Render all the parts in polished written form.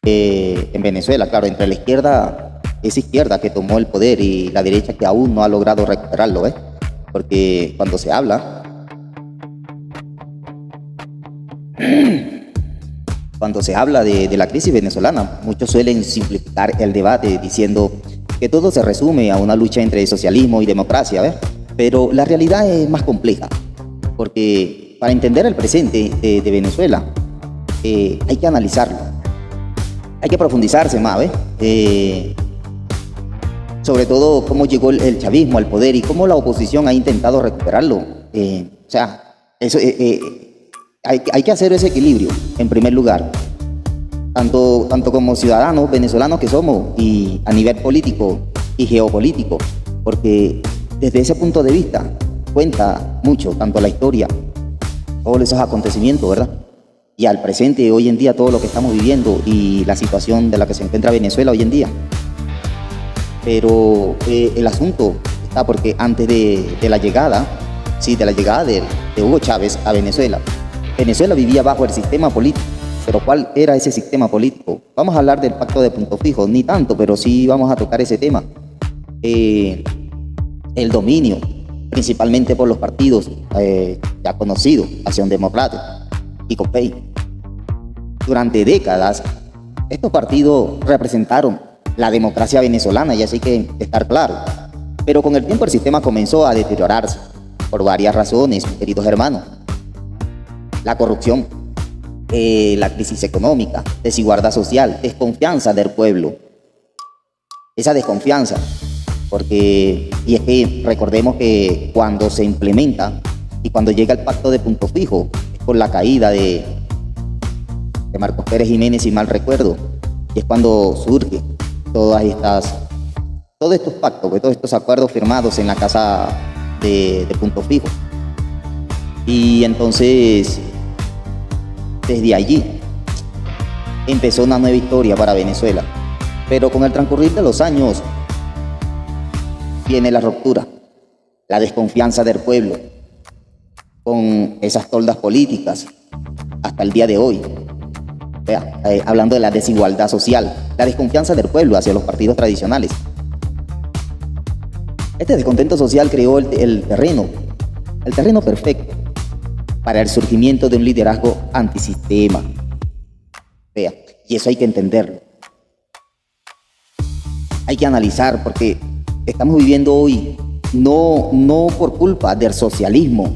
en Venezuela, claro, entre la izquierda, esa izquierda que tomó el poder y la derecha que aún no ha logrado recuperarlo, ¿eh? Porque cuando se habla de la crisis venezolana, muchos suelen simplificar el debate diciendo que todo se resume a una lucha entre socialismo y democracia, ¿ves? Pero la realidad es más compleja, porque para entender el presente de Venezuela hay que analizarlo, hay que profundizarse más, ¿ves? Sobre todo cómo llegó el chavismo al poder y cómo la oposición ha intentado recuperarlo. O sea, eso, hay que hacer ese equilibrio, en primer lugar, tanto como ciudadanos venezolanos que somos y a nivel político y geopolítico, porque desde ese punto de vista cuenta mucho tanto la historia, todos esos acontecimientos, ¿verdad? Y al presente, hoy en día, todo lo que estamos viviendo y la situación de la que se encuentra Venezuela hoy en día. Pero el asunto está porque antes de la llegada, sí, de la llegada de Hugo Chávez a Venezuela, Venezuela vivía bajo el sistema político. Pero ¿cuál era ese sistema político? Vamos a hablar del pacto de Punto Fijo, ni tanto, pero sí vamos a tocar ese tema. El dominio, principalmente por los partidos ya conocidos, Acción Democrática y COPEI. Durante décadas, estos partidos representaron la democracia venezolana, y así hay que estar claro. Pero con el tiempo el sistema comenzó a deteriorarse por varias razones, queridos hermanos. La corrupción, la crisis económica, desigualdad social, desconfianza del pueblo. Esa desconfianza, y es que recordemos que cuando se implementa y cuando llega el pacto de Punto Fijo, es por la caída de Marcos Pérez Jiménez, si mal recuerdo, y es cuando surge todos estos pactos, todos estos acuerdos firmados en la casa de Punto Fijo. Y entonces, desde allí empezó una nueva historia para Venezuela. Pero con el transcurrir de los años viene la ruptura, la desconfianza del pueblo, con esas toldas políticas hasta el día de hoy. Hablando de la desigualdad social, la desconfianza del pueblo hacia los partidos tradicionales. Este descontento social creó el terreno perfecto para el surgimiento de un liderazgo antisistema. Y eso hay que entenderlo. Hay que analizar, porque estamos viviendo hoy no por culpa del socialismo.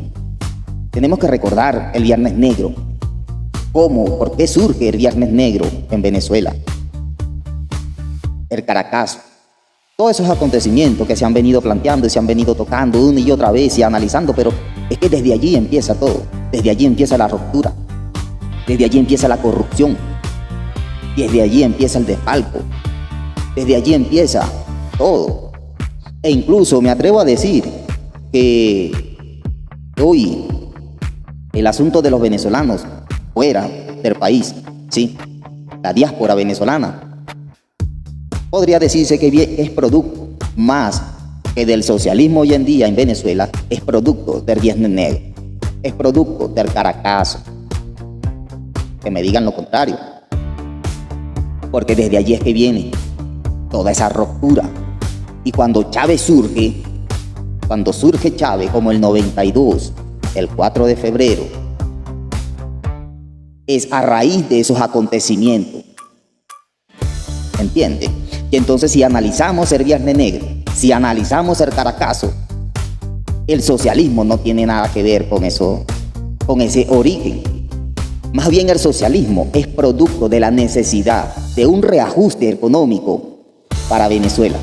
Tenemos que recordar el Viernes Negro. ¿Por qué surge el Viernes Negro en Venezuela? El Caracazo. Todos esos acontecimientos que se han venido planteando y se han venido tocando una y otra vez y analizando, pero es que desde allí empieza todo. Desde allí empieza la ruptura. Desde allí empieza la corrupción. Desde allí empieza el desfalco. Desde allí empieza todo. E incluso me atrevo a decir que hoy el asunto de los venezolanos fuera del país, sí, la diáspora venezolana, podría decirse que es producto más que del socialismo hoy en día en Venezuela, es producto del Viernes Negro, es producto del Caracazo. Que me digan lo contrario, porque desde allí es que viene toda esa ruptura. Y cuando surge Chávez como el 92, el 4 de febrero, es a raíz de esos acontecimientos. ¿Entiende? Y entonces, si analizamos el Viernes Negro, si analizamos el Caracazo, el socialismo no tiene nada que ver con ese origen. Más bien, el socialismo es producto de la necesidad de un reajuste económico para Venezuela.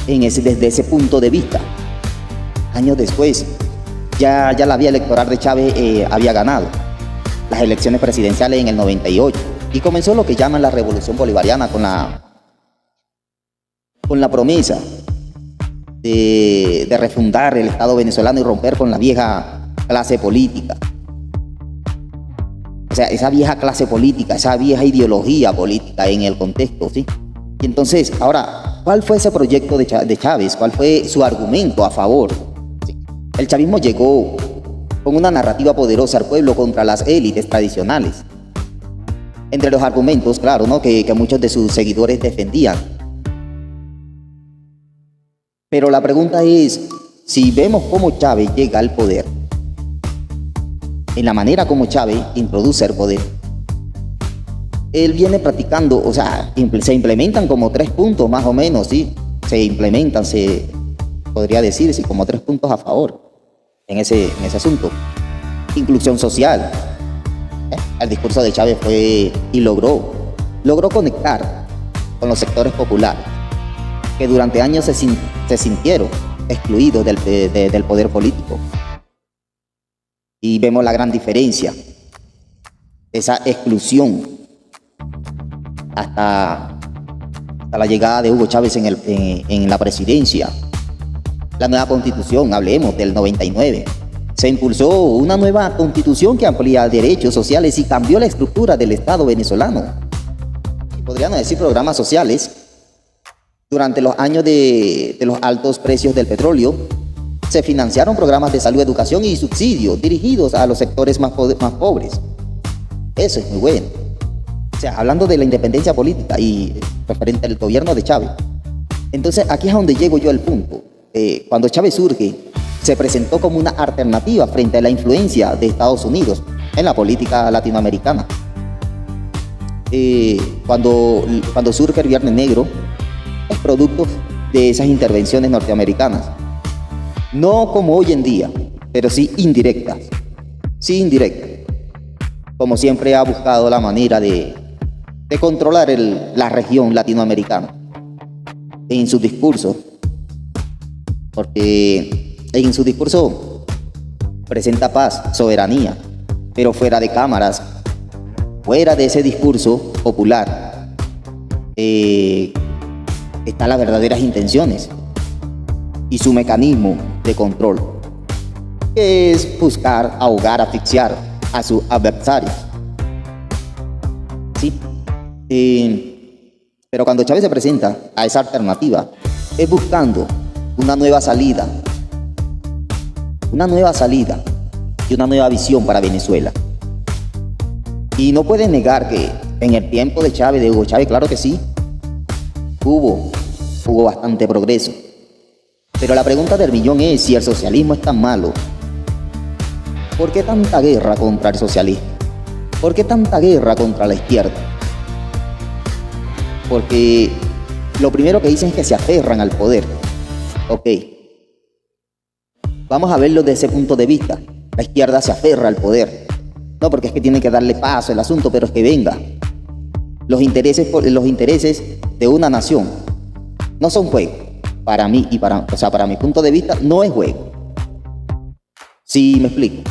Desde ese punto de vista, años después, ya la vía electoral de Chávez había ganado las elecciones presidenciales en el 98 y comenzó lo que llaman la revolución bolivariana con la promesa de refundar el Estado venezolano y romper con la vieja clase política. O sea, esa vieja clase política, esa vieja ideología política en el contexto, ¿sí? Y entonces, ahora, ¿cuál fue ese proyecto de Chávez? ¿Cuál fue su argumento a favor? ¿Sí? El chavismo llegó con una narrativa poderosa al pueblo contra las élites tradicionales. Entre los argumentos, claro, ¿no? que muchos de sus seguidores defendían. Pero la pregunta es, si vemos cómo Chávez llega al poder, en la manera como Chávez introduce el poder, él viene practicando, o sea, se implementan como 3 puntos más o menos, ¿sí? Se implementan, se podría decirse, como 3 puntos a favor en ese asunto. Inclusión social. El discurso de Chávez fue y logró conectar con los sectores populares que durante años se sintieron excluidos del poder político. Y vemos la gran diferencia, esa exclusión hasta la llegada de Hugo Chávez en la presidencia. La nueva constitución, hablemos del 99. Se impulsó una nueva constitución que amplía derechos sociales y cambió la estructura del Estado venezolano. Y podríamos decir programas sociales. Durante los años de los altos precios del petróleo, se financiaron programas de salud, educación y subsidios dirigidos a los sectores más pobres. Eso es muy bueno. O sea, hablando de la independencia política y referente al gobierno de Chávez. Entonces, aquí es donde llego yo al punto. Cuando Chávez surge, se presentó como una alternativa frente a la influencia de Estados Unidos en la política latinoamericana. Cuando surge el Viernes Negro, es producto de esas intervenciones norteamericanas. No como hoy en día, pero sí indirectas. Sí indirectas. Como siempre ha buscado la manera de controlar la región latinoamericana en su discurso. Porque en su discurso presenta paz, soberanía, pero fuera de cámaras, fuera de ese discurso popular, están las verdaderas intenciones y su mecanismo de control, que es buscar ahogar, asfixiar a sus adversarios. ¿Sí? Pero cuando Chávez se presenta a esa alternativa, es buscando una nueva salida y una nueva visión para Venezuela. Y no puedes negar que en el tiempo de Chávez, de Hugo Chávez, claro que sí, hubo bastante progreso. Pero la pregunta del millón es, si el socialismo es tan malo, ¿por qué tanta guerra contra el socialismo? ¿Por qué tanta guerra contra la izquierda? Porque lo primero que dicen es que se aferran al poder. Ok, vamos a verlo desde ese punto de vista. La izquierda se aferra al poder. No, porque es que tiene que darle paso al asunto, pero es que venga. Los intereses de una nación no son juego. Para mí para mi punto de vista, no es juego. Sí, me explico.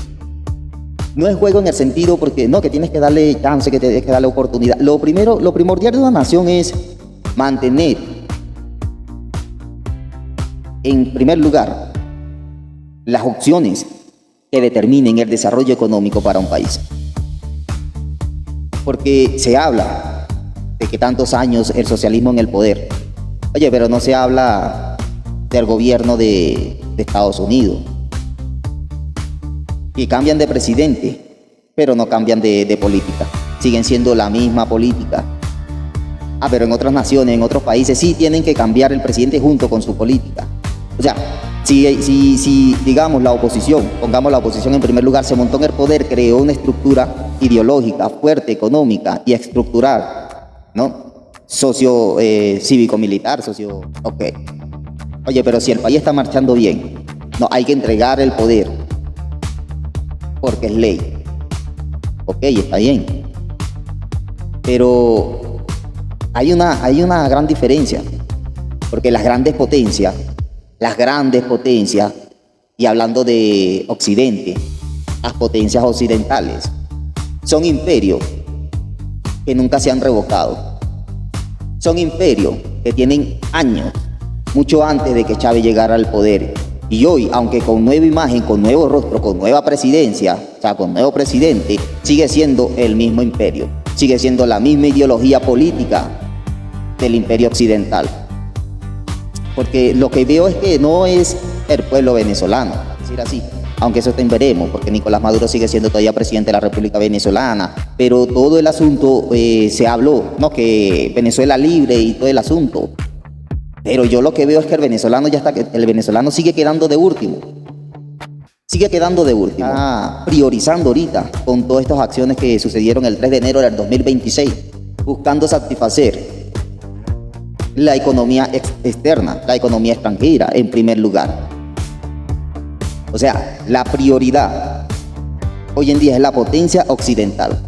No es juego en el sentido porque no, que tienes que darle chance, que tienes que darle oportunidad. Lo primordial de una nación es mantener, en primer lugar, las opciones que determinen el desarrollo económico para un país. Porque se habla de que tantos años el socialismo en el poder. Oye, pero no se habla del gobierno de Estados Unidos. Y cambian de presidente, pero no cambian de política. Siguen siendo la misma política. Pero en otras naciones, en otros países, sí tienen que cambiar el presidente junto con su política. O sea, si digamos la oposición, pongamos la oposición en primer lugar, se montó en el poder, creó una estructura ideológica fuerte, económica y estructural, ¿no? Cívico-militar, ok. Oye, pero si el país está marchando bien, no, hay que entregar el poder, porque es ley. Ok, está bien. Pero hay una gran diferencia, porque las grandes potencias, y hablando de Occidente, las potencias occidentales, son imperios que nunca se han revocado. Son imperios que tienen años, mucho antes de que Chávez llegara al poder. Y hoy, aunque con nueva imagen, con nuevo rostro, con nueva presidencia, o sea, con nuevo presidente, sigue siendo el mismo imperio. Sigue siendo la misma ideología política del imperio occidental. Porque lo que veo es que no es el pueblo venezolano, es decir así, aunque eso también veremos, porque Nicolás Maduro sigue siendo todavía presidente de la República Venezolana, pero todo el asunto se habló, ¿no? Que Venezuela libre y todo el asunto. Pero yo lo que veo es que el venezolano sigue quedando de último. Está priorizando ahorita con todas estas acciones que sucedieron el 3 de enero del 2026, buscando satisfacer la economía externa, la economía extranjera en primer lugar. O sea, la prioridad hoy en día es la potencia occidental.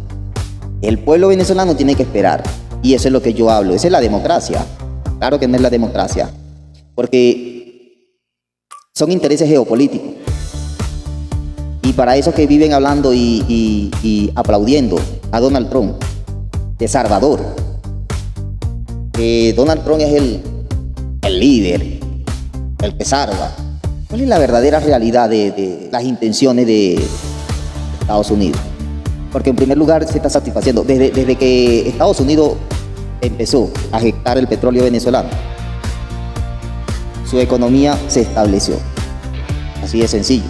El pueblo venezolano tiene que esperar, y eso es lo que yo hablo, esa es la democracia. Claro que no es la democracia, porque son intereses geopolíticos. Y para eso que viven hablando y aplaudiendo a Donald Trump, de Salvador. Donald Trump es el líder, el que salva. ¿Cuál es la verdadera realidad de las intenciones de Estados Unidos? Porque en primer lugar se está satisfaciendo. Desde que Estados Unidos empezó a inyectar el petróleo venezolano, su economía se estableció. Así de sencillo.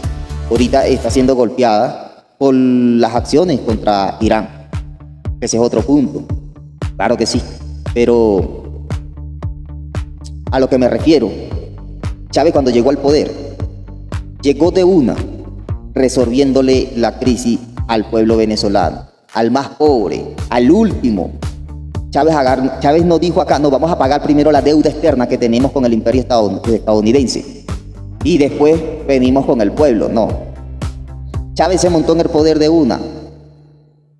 Ahorita está siendo golpeada por las acciones contra Irán. Ese es otro punto. Claro que sí. Pero a lo que me refiero, Chávez cuando llegó al poder, llegó de una, resolviéndole la crisis al pueblo venezolano, al más pobre, al último. Chávez nos dijo acá, no, vamos a pagar primero la deuda externa que tenemos con el imperio estadounidense y después venimos con el pueblo. No. Chávez se montó en el poder de una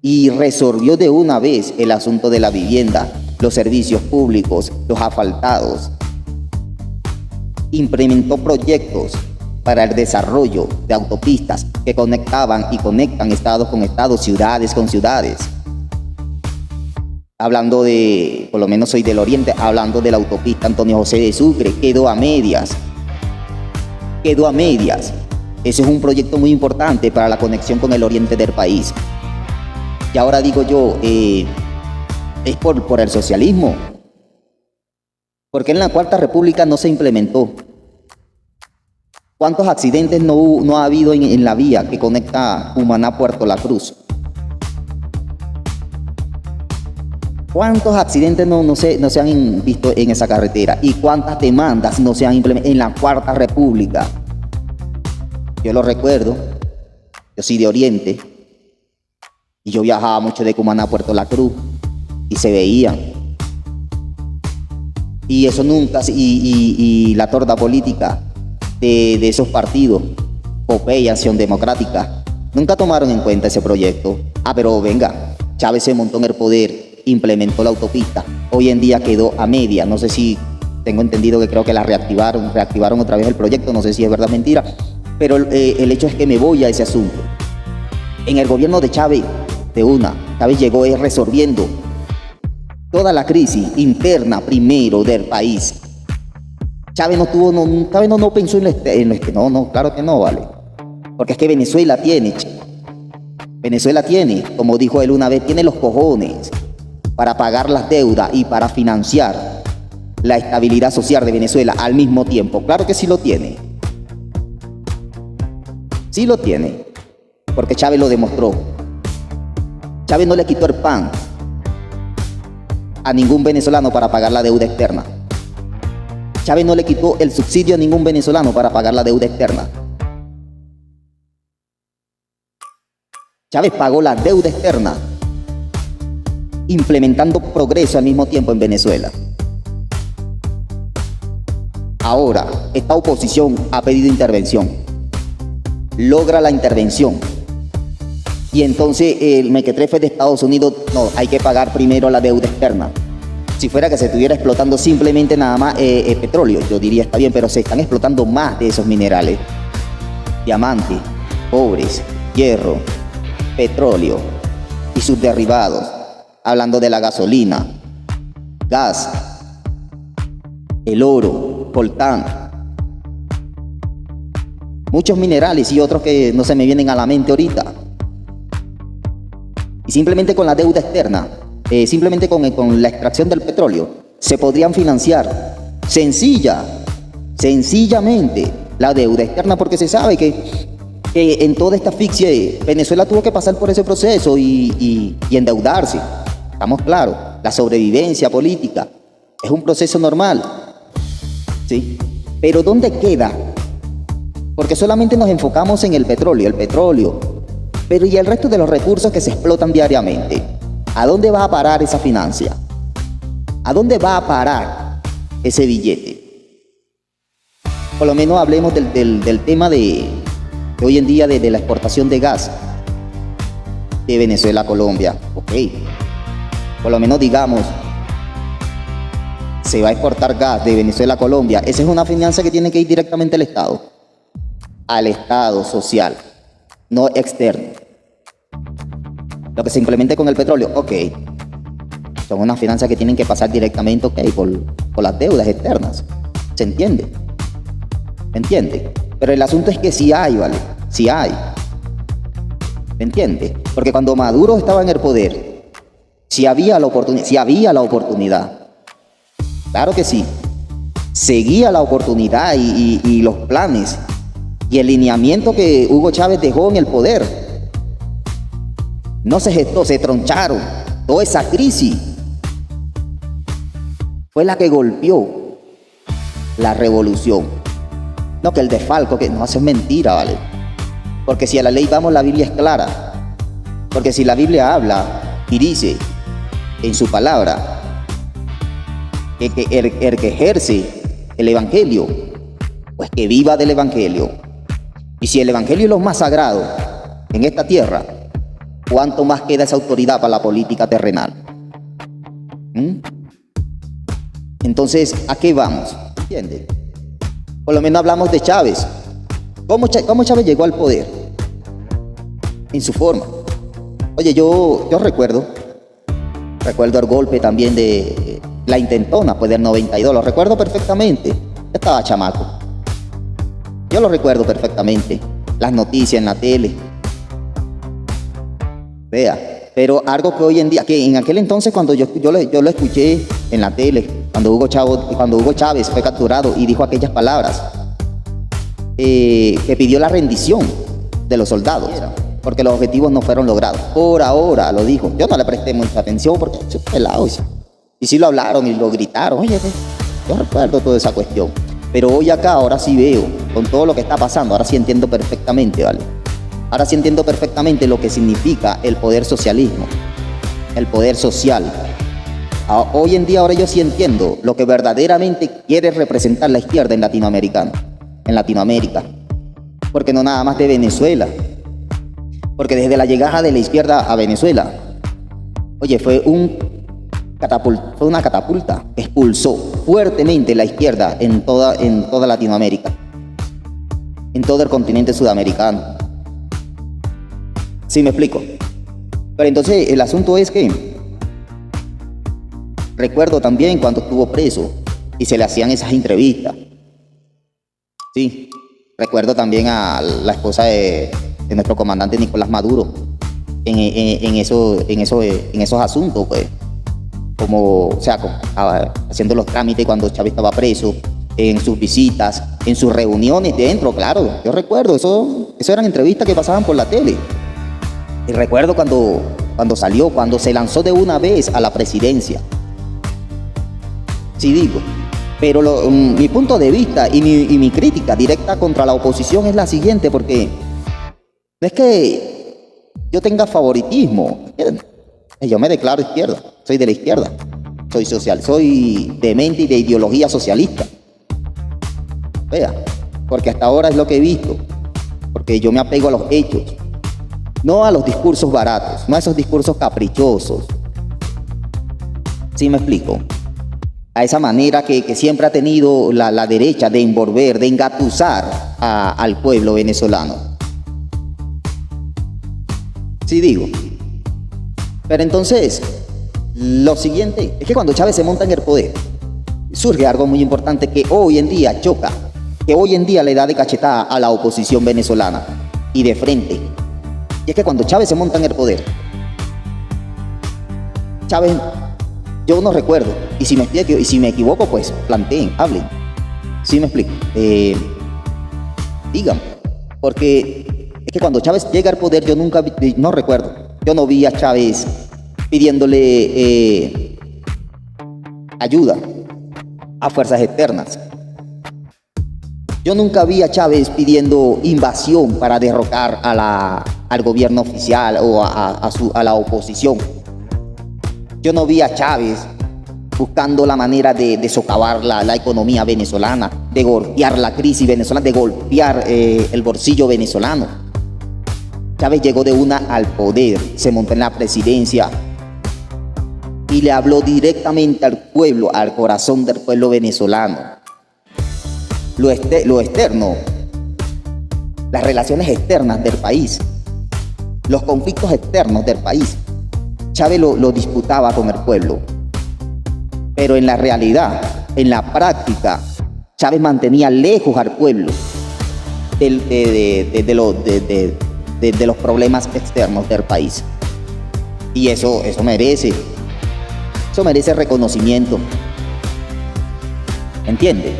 y resolvió de una vez el asunto de la vivienda, los servicios públicos, los asfaltados. Implementó proyectos para el desarrollo de autopistas que conectaban y conectan estados con estados, ciudades con ciudades. Hablando de, por lo menos soy del oriente, hablando de la autopista Antonio José de Sucre, quedó a medias. Ese es un proyecto muy importante para la conexión con el oriente del país. Y ahora digo yo, es por el socialismo. Porque en la Cuarta República no se implementó. ¿Cuántos accidentes no ha habido en la vía que conecta Cumaná a Puerto La Cruz? ¿Cuántos accidentes no se han visto en esa carretera? ¿Y cuántas demandas no se han implementado en la Cuarta República? Yo lo recuerdo, yo soy de Oriente, y yo viajaba mucho de Cumaná a Puerto La Cruz, y se veían. Y eso nunca, y la torta política de esos partidos, COPEI y Acción Democrática, nunca tomaron en cuenta ese proyecto. Pero venga, Chávez se montó en el poder, implementó la autopista, hoy en día quedó a media. No sé si, tengo entendido que creo que la reactivaron otra vez el proyecto, no sé si es verdad o mentira, pero el hecho es que me voy a ese asunto. En el gobierno de Chávez, Chávez llegó resolviendo toda la crisis interna primero del país. Chávez no pensó en no, claro que no, vale. Porque es que Venezuela tiene, como dijo él una vez, tiene los cojones para pagar las deudas y para financiar la estabilidad social de Venezuela al mismo tiempo. Claro que sí lo tiene. Sí lo tiene, porque Chávez lo demostró. Chávez no le quitó el pan a ningún venezolano para pagar la deuda externa. Chávez no le quitó el subsidio a ningún venezolano para pagar la deuda externa. Chávez pagó la deuda externa, implementando progreso al mismo tiempo en Venezuela. Ahora, esta oposición ha pedido intervención. Logra la intervención. Y entonces el mequetrefe de Estados Unidos, no, hay que pagar primero la deuda externa. Si fuera que se estuviera explotando simplemente nada más petróleo, yo diría está bien, pero se están explotando más de esos minerales. Diamante, pobres, hierro, petróleo y sus derivados. Hablando de la gasolina, gas, el oro, coltán. Muchos minerales y otros que no se me vienen a la mente ahorita. Y simplemente con la deuda externa, simplemente con la extracción del petróleo, se podrían financiar sencillamente la deuda externa, porque se sabe que que en toda esta asfixia Venezuela tuvo que pasar por ese proceso y endeudarse. Estamos claros, la sobrevivencia política es un proceso normal, ¿sí? Pero ¿dónde queda? Porque solamente nos enfocamos en el petróleo, pero ¿y el resto de los recursos que se explotan diariamente? ¿A dónde va a parar esa financia? ¿A dónde va a parar ese billete? Por lo menos hablemos del tema de hoy en día de la exportación de gas de Venezuela a Colombia. Ok, por lo menos digamos, se va a exportar gas de Venezuela a Colombia. Esa es una financia que tiene que ir directamente al Estado social, no externo. Lo que se implemente con el petróleo, ok, son unas finanzas que tienen que pasar directamente, ok, por las deudas externas. ¿Se entiende? ¿Me entiende? Pero el asunto es que sí hay, ¿vale? Sí hay. ¿Me entiende? Porque cuando Maduro estaba en el poder, sí había la oportunidad. Claro que sí. Seguía la oportunidad y los planes y el lineamiento que Hugo Chávez dejó en el poder. No se gestó, se troncharon. Toda esa crisis fue la que golpeó la revolución. No que el desfalco, que no, eso es mentira, ¿vale? Porque si a la ley vamos, la Biblia es clara. Porque si la Biblia habla y dice en su palabra que el que ejerce el Evangelio, pues que viva del Evangelio. Y si el Evangelio es lo más sagrado en esta tierra, ¿cuánto más queda esa autoridad para la política terrenal? Entonces, ¿a qué vamos? ¿Entiendes? Por lo menos hablamos de Chávez. ¿Cómo Chávez llegó al poder? En su forma. Oye, yo recuerdo el golpe también de la intentona, pues del 92, lo recuerdo perfectamente. Yo estaba chamaco. Yo lo recuerdo perfectamente. Las noticias en la tele. Vea, pero algo que hoy en día, que en aquel entonces cuando yo lo escuché en la tele, cuando Hugo Chávez fue capturado y dijo aquellas palabras, que pidió la rendición de los soldados, porque los objetivos no fueron logrados. Por ahora lo dijo. Yo no le presté mucha atención porque soy pelado. Y sí lo hablaron y lo gritaron. Oye, yo recuerdo toda esa cuestión. Pero hoy acá, ahora sí veo, con todo lo que está pasando, ahora sí entiendo perfectamente, ¿vale? Ahora sí entiendo perfectamente lo que significa el poder socialismo, el poder social. Hoy en día, ahora yo sí entiendo lo que verdaderamente quiere representar la izquierda en Latinoamérica. Porque no nada más de Venezuela. Porque desde la llegada de la izquierda a Venezuela, oye, fue una catapulta que expulsó fuertemente la izquierda en toda Latinoamérica, en todo el continente sudamericano. ¿Sí me explico? Pero entonces el asunto es que recuerdo también cuando estuvo preso y se le hacían esas entrevistas. Sí, recuerdo también a la esposa de nuestro comandante Nicolás Maduro en esos asuntos, pues, haciendo los trámites cuando Chávez estaba preso, en sus visitas, en sus reuniones dentro, claro, yo recuerdo, eso eran entrevistas que pasaban por la tele. Y recuerdo cuando se lanzó de una vez a la presidencia. Sí digo, pero mi punto de vista y mi crítica directa contra la oposición es la siguiente, porque no es que yo tenga favoritismo. Yo me declaro izquierda, soy de la izquierda, soy social, soy de mente y de ideología socialista. Vea, porque hasta ahora es lo que he visto, porque yo me apego a los hechos, no a los discursos baratos, no a esos discursos caprichosos. ¿Sí me explico? A esa manera que siempre ha tenido la derecha de envolver, de engatusar al pueblo venezolano. Sí digo. Pero entonces, lo siguiente es que cuando Chávez se monta en el poder, surge algo muy importante que hoy en día choca, que hoy en día le da de cachetada a la oposición venezolana y de frente. Y es que cuando Chávez se monta en el poder, Chávez, yo no recuerdo, y si me equivoco, pues planteen, hablen. ¿Sí me explico? Digan, porque Es que cuando Chávez llega al poder, yo nunca vi, no recuerdo, yo no vi a Chávez pidiéndole ayuda a fuerzas externas. Yo nunca vi a Chávez pidiendo invasión para derrocar al gobierno oficial o a la oposición. Yo no vi a Chávez buscando la manera de socavar la economía venezolana, de golpear la crisis venezolana, de golpear el bolsillo venezolano. Chávez llegó de una al poder, se montó en la presidencia y le habló directamente al pueblo, al corazón del pueblo venezolano. Lo externo, las relaciones externas del país, los conflictos externos del país, Chávez lo disputaba con el pueblo. Pero en la realidad, en la práctica, Chávez mantenía lejos al pueblo de los problemas externos del país. Y eso merece reconocimiento. ¿Entiende?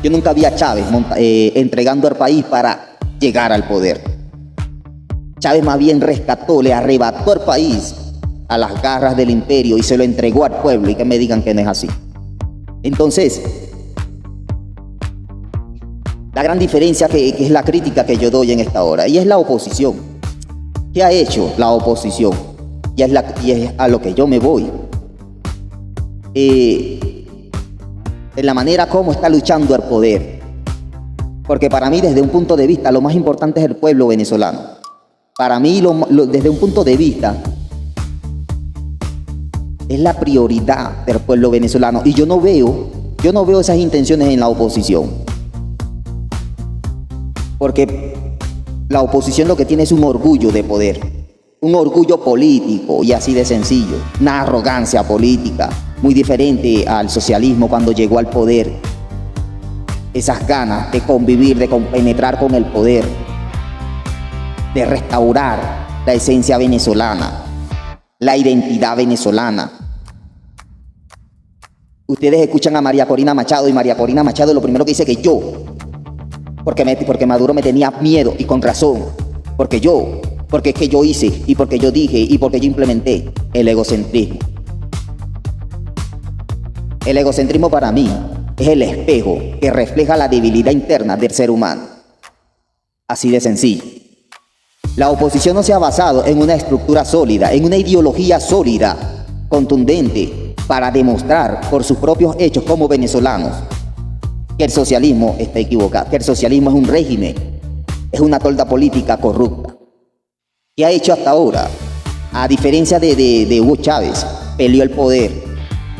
Yo nunca vi a Chávez entregando al país para llegar al poder. Chávez más bien rescató, le arrebató al país a las garras del imperio y se lo entregó al pueblo, y que me digan que no es así. Entonces, la gran diferencia que es la crítica que yo doy en esta hora, y es la oposición. ¿Qué ha hecho la oposición? Y es a lo que yo me voy. En la manera como está luchando el poder. Porque para mí, desde un punto de vista, lo más importante es el pueblo venezolano. Para mí, desde un punto de vista, es la prioridad del pueblo venezolano. Y yo no veo esas intenciones en la oposición. Porque la oposición lo que tiene es un orgullo de poder. Un orgullo político, y así de sencillo. Una arrogancia política muy diferente al socialismo cuando llegó al poder. Esas ganas de convivir, de compenetrar con el poder, de restaurar la esencia venezolana, la identidad venezolana. Ustedes escuchan a María Corina Machado, y María Corina Machado lo primero que dice que yo, porque Maduro me tenía miedo, y con razón, porque es que yo hice, y porque yo dije, y porque yo implementé el egocentrismo. El egocentrismo para mí es el espejo que refleja la debilidad interna del ser humano. Así de sencillo. La oposición no se ha basado en una estructura sólida, en una ideología sólida, contundente, para demostrar por sus propios hechos como venezolanos que el socialismo está equivocado, que el socialismo es un régimen, es una tolda política corrupta. ¿Qué ha hecho hasta ahora? A diferencia de Hugo Chávez, peleó el poder,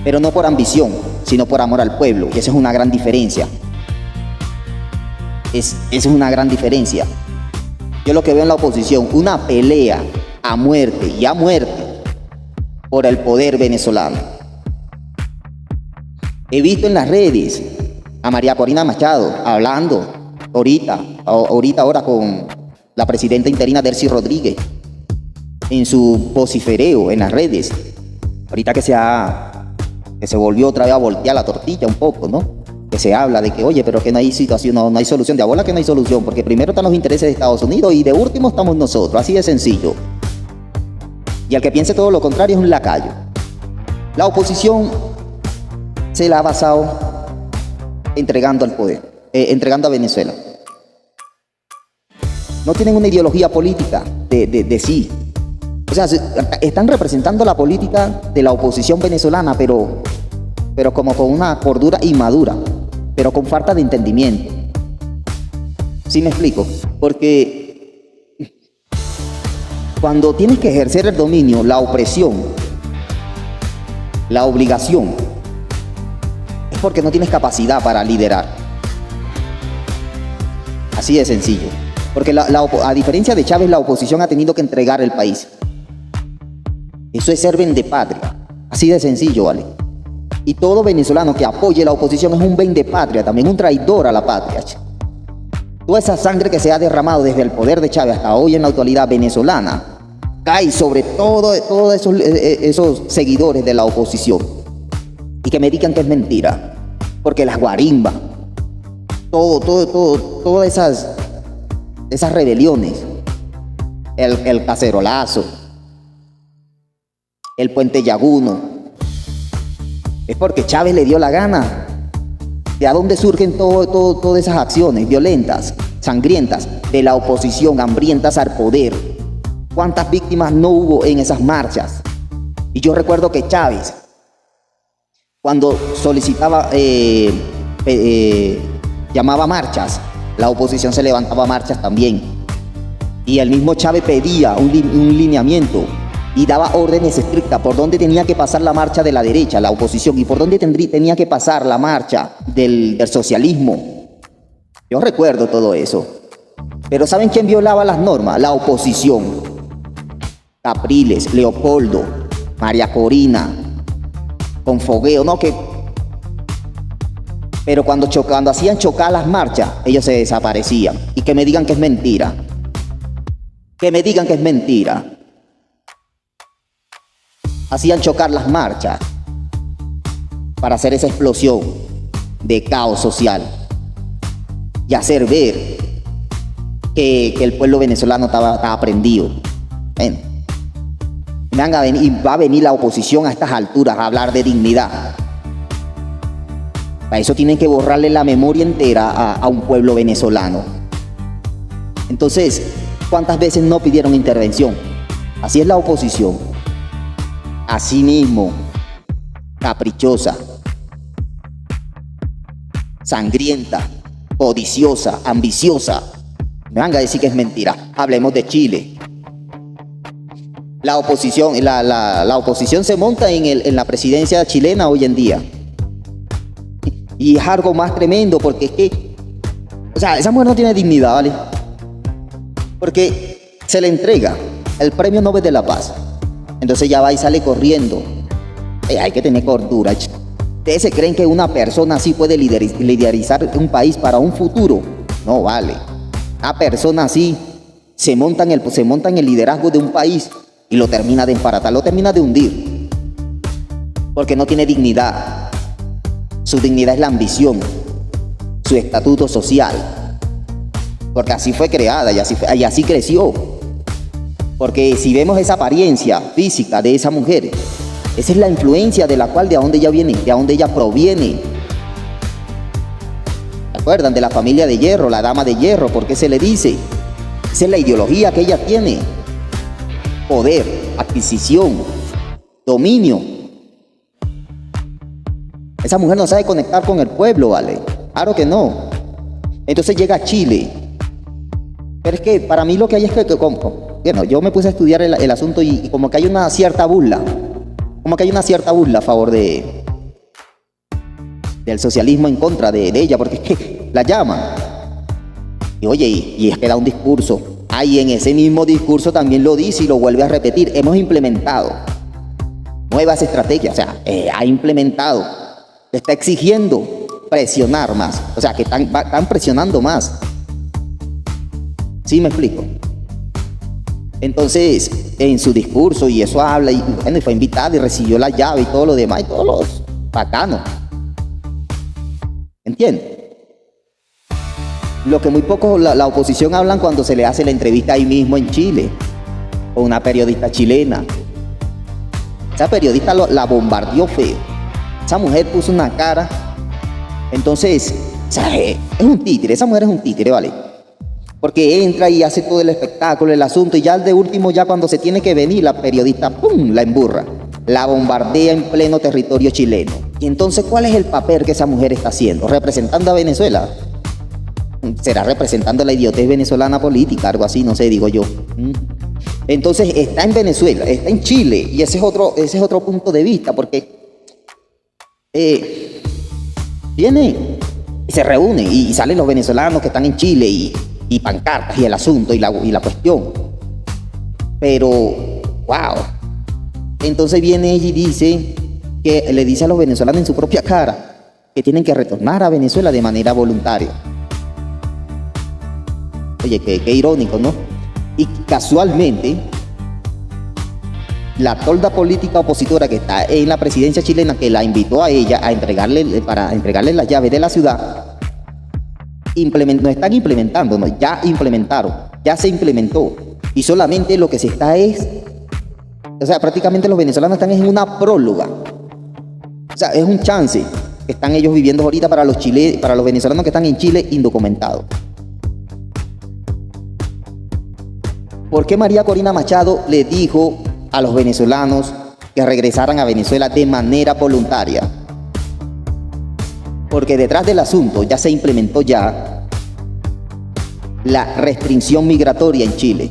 pero no por ambición, sino por amor al pueblo, y esa es una gran diferencia. Esa es una gran diferencia. Yo lo que veo en la oposición, una pelea a muerte y a muerte por el poder venezolano. He visto en las redes a María Corina Machado hablando ahora con la presidenta interina Delcy Rodríguez, en su vocifereo en las redes. Ahorita que se volvió otra vez a voltear la tortilla un poco, ¿no? Que se habla de que, oye, pero que no hay situación, no hay solución. De bola que no hay solución, porque primero están los intereses de Estados Unidos y de último estamos nosotros, así de sencillo. Y al que piense todo lo contrario es un lacayo. La oposición se la ha basado entregando al poder, entregando a Venezuela. No tienen una ideología política de sí. O sea, están representando la política de la oposición venezolana, pero como con una cordura inmadura, pero con falta de entendimiento. ¿Sí me explico? Porque cuando tienes que ejercer el dominio, la opresión, la obligación, es porque no tienes capacidad para liderar. Así de sencillo. Porque a diferencia de Chávez, la oposición ha tenido que entregar el país. Eso es ser vendepatria. Así de sencillo, ¿vale? Y todo venezolano que apoye la oposición es un vendepatria, también un traidor a la patria. Toda esa sangre que se ha derramado desde el poder de Chávez hasta hoy en la actualidad venezolana cae sobre todos esos seguidores de la oposición. Y que me digan que es mentira. Porque las guarimbas, todas esas rebeliones el cacerolazo, el puente Llaguno. Es porque Chávez le dio la gana. ¿De a dónde surgen todas esas acciones violentas, sangrientas, de la oposición, hambrientas al poder? ¿Cuántas víctimas no hubo en esas marchas? Y yo recuerdo que Chávez, cuando solicitaba, llamaba marchas, la oposición se levantaba marchas también. Y el mismo Chávez pedía un lineamiento y daba órdenes estrictas por dónde tenía que pasar la marcha de la derecha, la oposición, y por dónde tenía que pasar la marcha del socialismo. Yo recuerdo todo eso. Pero ¿saben quién violaba las normas? La oposición. Capriles, Leopoldo, María Corina, con fogueo, ¿no? Pero cuando hacían chocar las marchas, ellos se desaparecían. Y que me digan que es mentira. Que me digan que es mentira. Hacían chocar las marchas para hacer esa explosión de caos social y hacer ver que el pueblo venezolano estaba prendido. Bueno, y va a venir la oposición a estas alturas a hablar de dignidad. Para eso tienen que borrarle la memoria entera a un pueblo venezolano. Entonces, ¿cuántas veces no pidieron intervención? Así es la oposición. Así mismo, caprichosa, sangrienta, codiciosa, ambiciosa. Me van a decir que es mentira. Hablemos de Chile. La oposición se monta en la presidencia chilena hoy en día. Y es algo más tremendo porque es que, o sea, esa mujer no tiene dignidad, ¿vale? Porque se le entrega el Premio Nobel de la Paz. Entonces ya va y sale corriendo. Hay que tener cordura. ¿Ustedes se creen que una persona así puede liderizar un país para un futuro? No vale. Una persona así se monta en el liderazgo de un país y lo termina de embaratar, lo termina de hundir. Porque no tiene dignidad. Su dignidad es la ambición, su estatuto social. Porque así fue creada y así creció. Porque si vemos esa apariencia física de esa mujer, esa es la influencia de donde ella viene, de donde ella proviene. ¿Se acuerdan de la familia de hierro, la dama de hierro? ¿Por qué se le dice? Esa es la ideología que ella tiene. Poder, adquisición, dominio. Esa mujer no sabe conectar con el pueblo, ¿vale? Claro que no. Entonces llega a Chile. Pero es que para mí lo que hay es que bueno, yo me puse a estudiar el asunto y como que hay una cierta burla. Como que hay una cierta burla a favor del socialismo en contra de ella, porque es que la llaman. Y oye, y es que da un discurso. Y en ese mismo discurso también lo dice y lo vuelve a repetir. Hemos implementado nuevas estrategias, o sea, ha implementado. Le está exigiendo presionar más. O sea, que están presionando más. ¿Sí me explico? Entonces, en su discurso, y eso habla, y bueno, fue invitada y recibió la llave y todo lo demás, y todos los bacanos. ¿Entiendes? Lo que muy poco la oposición hablan cuando se le hace la entrevista ahí mismo en Chile, con una periodista chilena. Esa periodista la bombardeó feo. Esa mujer puso una cara. Entonces, o sea, es un títere, esa mujer es un títere, ¿vale? Porque entra y hace todo el espectáculo, el asunto, y ya de último, ya cuando se tiene que venir, la periodista, ¡pum!, la emburra. La bombardea en pleno territorio chileno. Y entonces, ¿cuál es el papel que esa mujer está haciendo? ¿Representando a Venezuela? ¿Será representando la idiotez venezolana política? Algo así, no sé, digo yo. Entonces, está en Venezuela, está en Chile, y ese es otro punto de vista, porque viene y se reúne, y salen los venezolanos que están en Chile, y pancartas y el asunto y la cuestión. Pero, wow. Entonces viene ella y dice que le dice a los venezolanos en su propia cara que tienen que retornar a Venezuela de manera voluntaria. Oye, qué irónico, ¿no? Y casualmente, la tolda política opositora que está en la presidencia chilena, que la invitó a ella para entregarle las llaves de la ciudad, no están implementando, no, ya implementaron, ya se implementó Y solamente lo que se está es, o sea, prácticamente los venezolanos están en una próloga. O sea, es un chance que están ellos viviendo ahorita para los venezolanos que están en Chile indocumentados. ¿Por qué María Corina Machado le dijo a los venezolanos que regresaran a Venezuela de manera voluntaria? Porque detrás del asunto ya se implementó ya la restricción migratoria en Chile.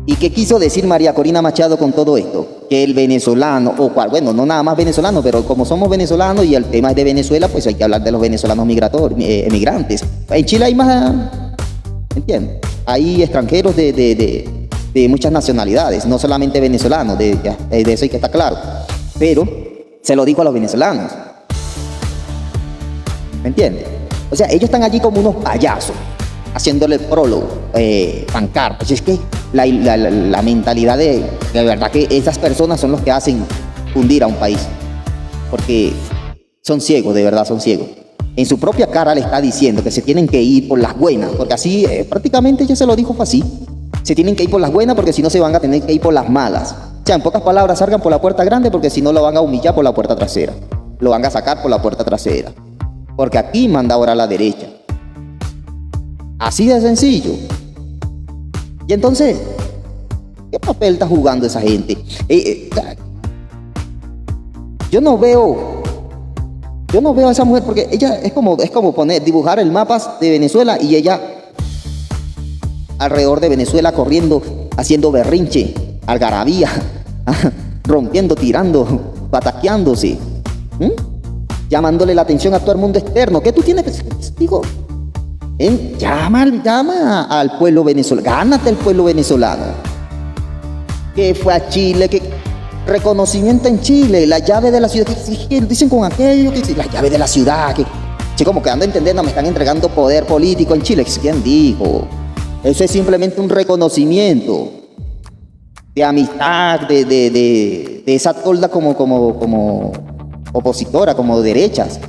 ¿Y qué quiso decir María Corina Machado con todo esto? Que el venezolano, bueno, no nada más venezolano, pero como somos venezolanos y el tema es de Venezuela, pues hay que hablar de los venezolanos emigrantes. En Chile hay más, ¿entiendes? Hay extranjeros de muchas nacionalidades, no solamente venezolanos, de eso hay que estar claro. Pero se lo dijo a los venezolanos. ¿Me entiendes? O sea, ellos están allí como unos payasos, haciéndole el prólogo, pancartas. Es que la mentalidad de verdad que esas personas son los que hacen hundir a un país. Porque son ciegos, de verdad son ciegos. En su propia cara le está diciendo que se tienen que ir por las buenas, porque así prácticamente ella se lo dijo, fue así. Se tienen que ir por las buenas porque si no se van a tener que ir por las malas. O sea, en pocas palabras, salgan por la puerta grande porque si no lo van a humillar por la puerta trasera. Lo van a sacar por la puerta trasera. Porque aquí manda ahora la derecha. Así de sencillo. Y entonces, ¿qué papel está jugando esa gente? Yo no veo a esa mujer porque ella es como dibujar el mapa de Venezuela y ella alrededor de Venezuela corriendo, haciendo berrinche, algarabía, rompiendo, tirando, pataqueándose, llamándole la atención a todo el mundo externo. ¿Qué tú tienes que digo? Llama al pueblo venezolano, gánate el pueblo venezolano. Que fue a Chile, que reconocimiento en Chile, la llave de la ciudad, que dicen con aquello, que la llave de la ciudad, que como que ando entendiendo, me están entregando poder político en Chile. ¿Quién dijo? Eso es simplemente un reconocimiento de amistad, de esa tolda como opositora, como derechas.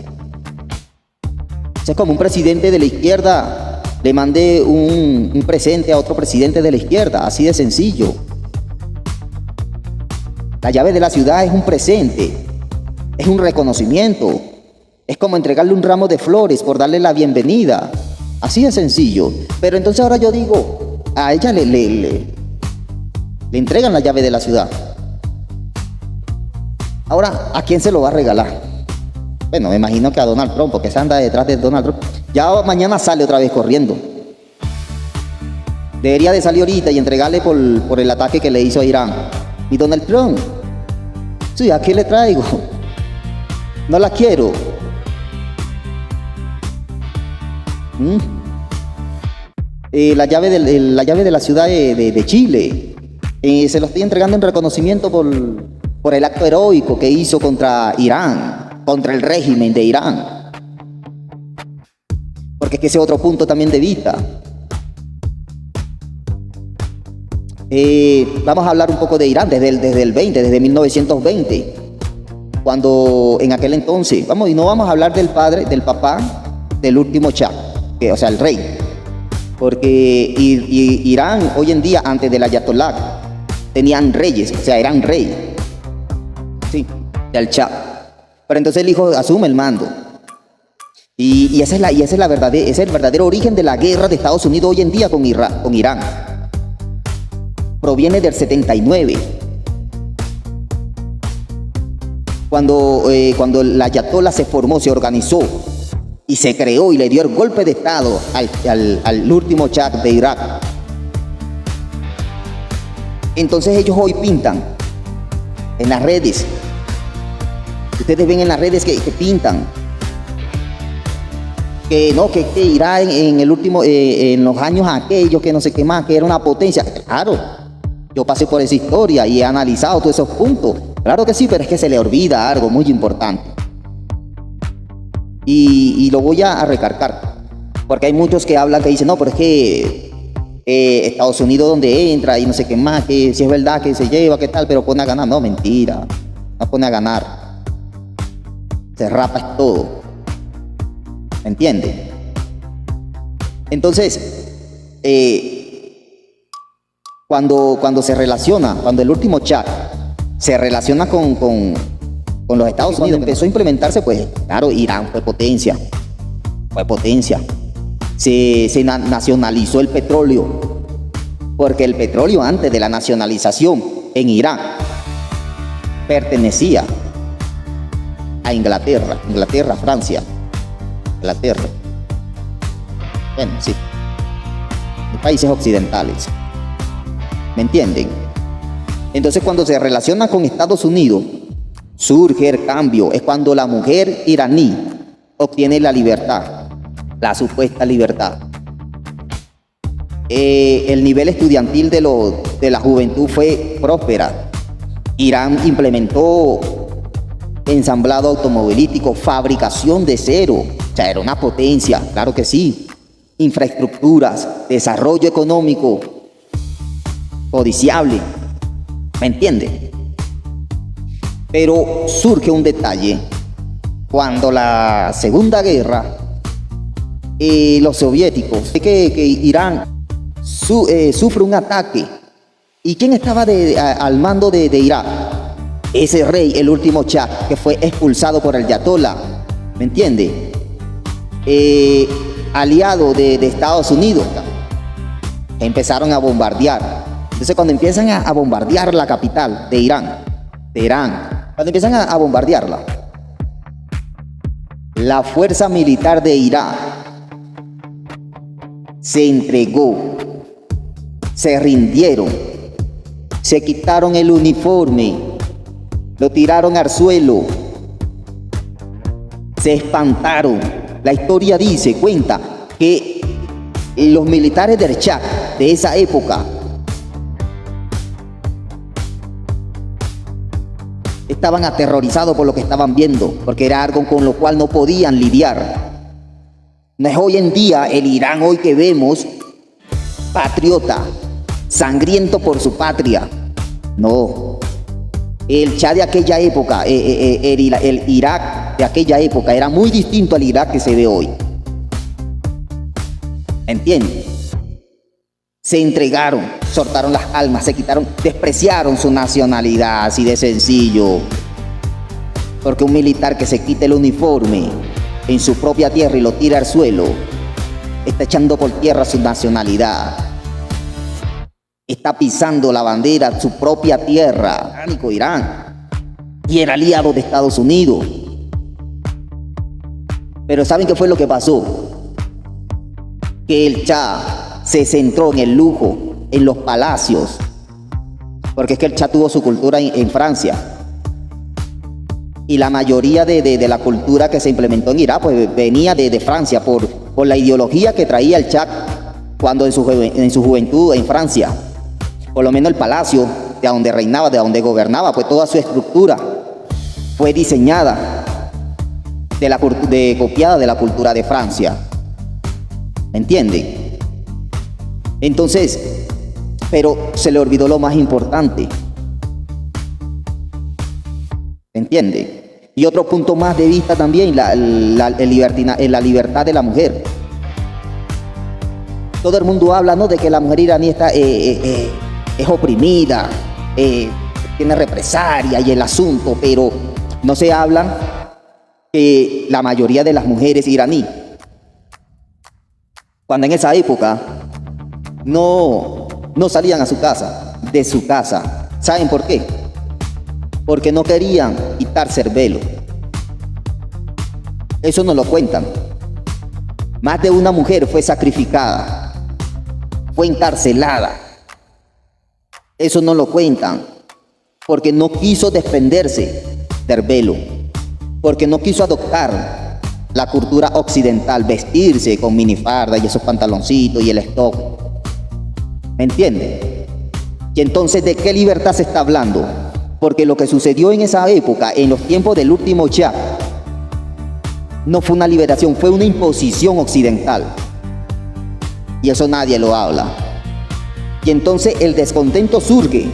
O sea, es como un presidente de la izquierda le mande un presente a otro presidente de la izquierda, así de sencillo. La llave de la ciudad es un presente, es un reconocimiento, es como entregarle un ramo de flores por darle la bienvenida, así de sencillo. Pero entonces ahora yo digo, a ella le entregan la llave de la ciudad. Ahora, ¿a quién se lo va a regalar? Bueno, me imagino que a Donald Trump, porque se anda detrás de Donald Trump. Ya mañana sale otra vez corriendo. Debería de salir ahorita y entregarle por el ataque que le hizo a Irán. Y Donald Trump, sí, ¿a qué le traigo? No la quiero. La llave de la ciudad de Chile. Se lo estoy entregando en reconocimiento por el acto heroico que hizo contra Irán, contra el régimen de Irán. Porque es que ese otro punto también de vista. Vamos a hablar un poco de Irán desde 1920, cuando en aquel entonces, y no vamos a hablar del papá del último Shah, o sea, el rey, porque Irán hoy en día, antes del Ayatollah, tenían reyes, o sea, eran rey, sí, del Shah, pero entonces el hijo asume el mando, y ese es el verdadero origen de la guerra de Estados Unidos hoy en día con Irán. Proviene del 79, cuando el Ayatollah se formó, se organizó y se creó y le dio el golpe de estado al último Shah de Irak. Entonces ellos hoy pintan en las redes, ustedes ven en las redes que pintan que no, que Irán en los años aquellos, que no sé qué más, que era una potencia. Claro, yo pasé por esa historia y he analizado todos esos puntos. Claro que sí, pero es que se le olvida algo muy importante. Y lo voy a recargar. Porque hay muchos que hablan, que dicen, no, pero es que Estados Unidos donde entra y no sé qué más, que si es verdad que se lleva, qué tal, pero pone a ganar. No, mentira. No pone a ganar. Se rapa es todo. ¿Me entienden? Entonces, cuando se relaciona, cuando el último Shah se relaciona con los Estados Unidos, empezó a implementarse, pues claro, Irán fue potencia. Se nacionalizó el petróleo, porque el petróleo antes de la nacionalización en Irán pertenecía a Inglaterra, Francia, bueno, sí, los países occidentales, ¿me entienden? Entonces cuando se relaciona con Estados Unidos, surge el cambio, es cuando la mujer iraní obtiene la libertad, la supuesta libertad. El nivel estudiantil de la juventud fue próspera. Irán implementó ensamblado automovilístico, fabricación de cero, o sea, era una potencia, claro que sí. Infraestructuras, desarrollo económico, codiciable, ¿me entiende? Pero surge un detalle, cuando la Segunda Guerra, los soviéticos, que Irán sufre un ataque. ¿Y quién estaba al mando de Irak? Ese rey, el último Shah, que fue expulsado por el Ayatollah, ¿me entiende? Aliado de Estados Unidos, empezaron a bombardear. Entonces cuando empiezan a bombardear la capital de Irán, cuando empiezan a bombardearla, la fuerza militar de Irak se entregó, se rindieron, se quitaron el uniforme, lo tiraron al suelo, se espantaron. La historia cuenta que los militares del Shah de esa época estaban aterrorizados por lo que estaban viendo, porque era algo con lo cual no podían lidiar. No es hoy en día el Irán hoy que vemos, patriota, sangriento por su patria. No. El Shah de aquella época, el Irak de aquella época era muy distinto al Irak que se ve hoy. ¿Entiendes? Se entregaron, soltaron las almas, se quitaron, despreciaron su nacionalidad, así de sencillo. Porque un militar que se quite el uniforme en su propia tierra y lo tira al suelo, está echando por tierra su nacionalidad. Está pisando la bandera, su propia tierra, Irán, y era aliado de Estados Unidos. Pero ¿saben qué fue lo que pasó? Que el Shah se centró en el lujo, en los palacios, porque es que el Shah tuvo su cultura en Francia. Y la mayoría de la cultura que se implementó en Irak pues venía de Francia por la ideología que traía el Shah cuando en su juventud en Francia. Por lo menos el palacio de donde reinaba, de donde gobernaba, pues toda su estructura fue diseñada copiada de la cultura de Francia. ¿Me entienden? Entonces, pero se le olvidó lo más importante. ¿Me entiende? Y otro punto más de vista también, la libertad de la mujer. Todo el mundo habla, ¿no?, de que la mujer iraní es oprimida, tiene represalia y el asunto, pero no se habla que la mayoría de las mujeres iraní, cuando en esa época no salían de su casa, ¿saben por qué? Porque no querían quitarse el velo. Eso nos lo cuentan. Más de una mujer fue sacrificada, fue encarcelada. Eso no lo cuentan, porque no quiso desprenderse del velo, porque no quiso adoptar la cultura occidental, vestirse con minifarda y esos pantaloncitos y el stock. ¿Me entienden? Y entonces, ¿de qué libertad se está hablando? Porque lo que sucedió en esa época, en los tiempos del último Shah, no fue una liberación, fue una imposición occidental. Y eso nadie lo habla. Y entonces el descontento surge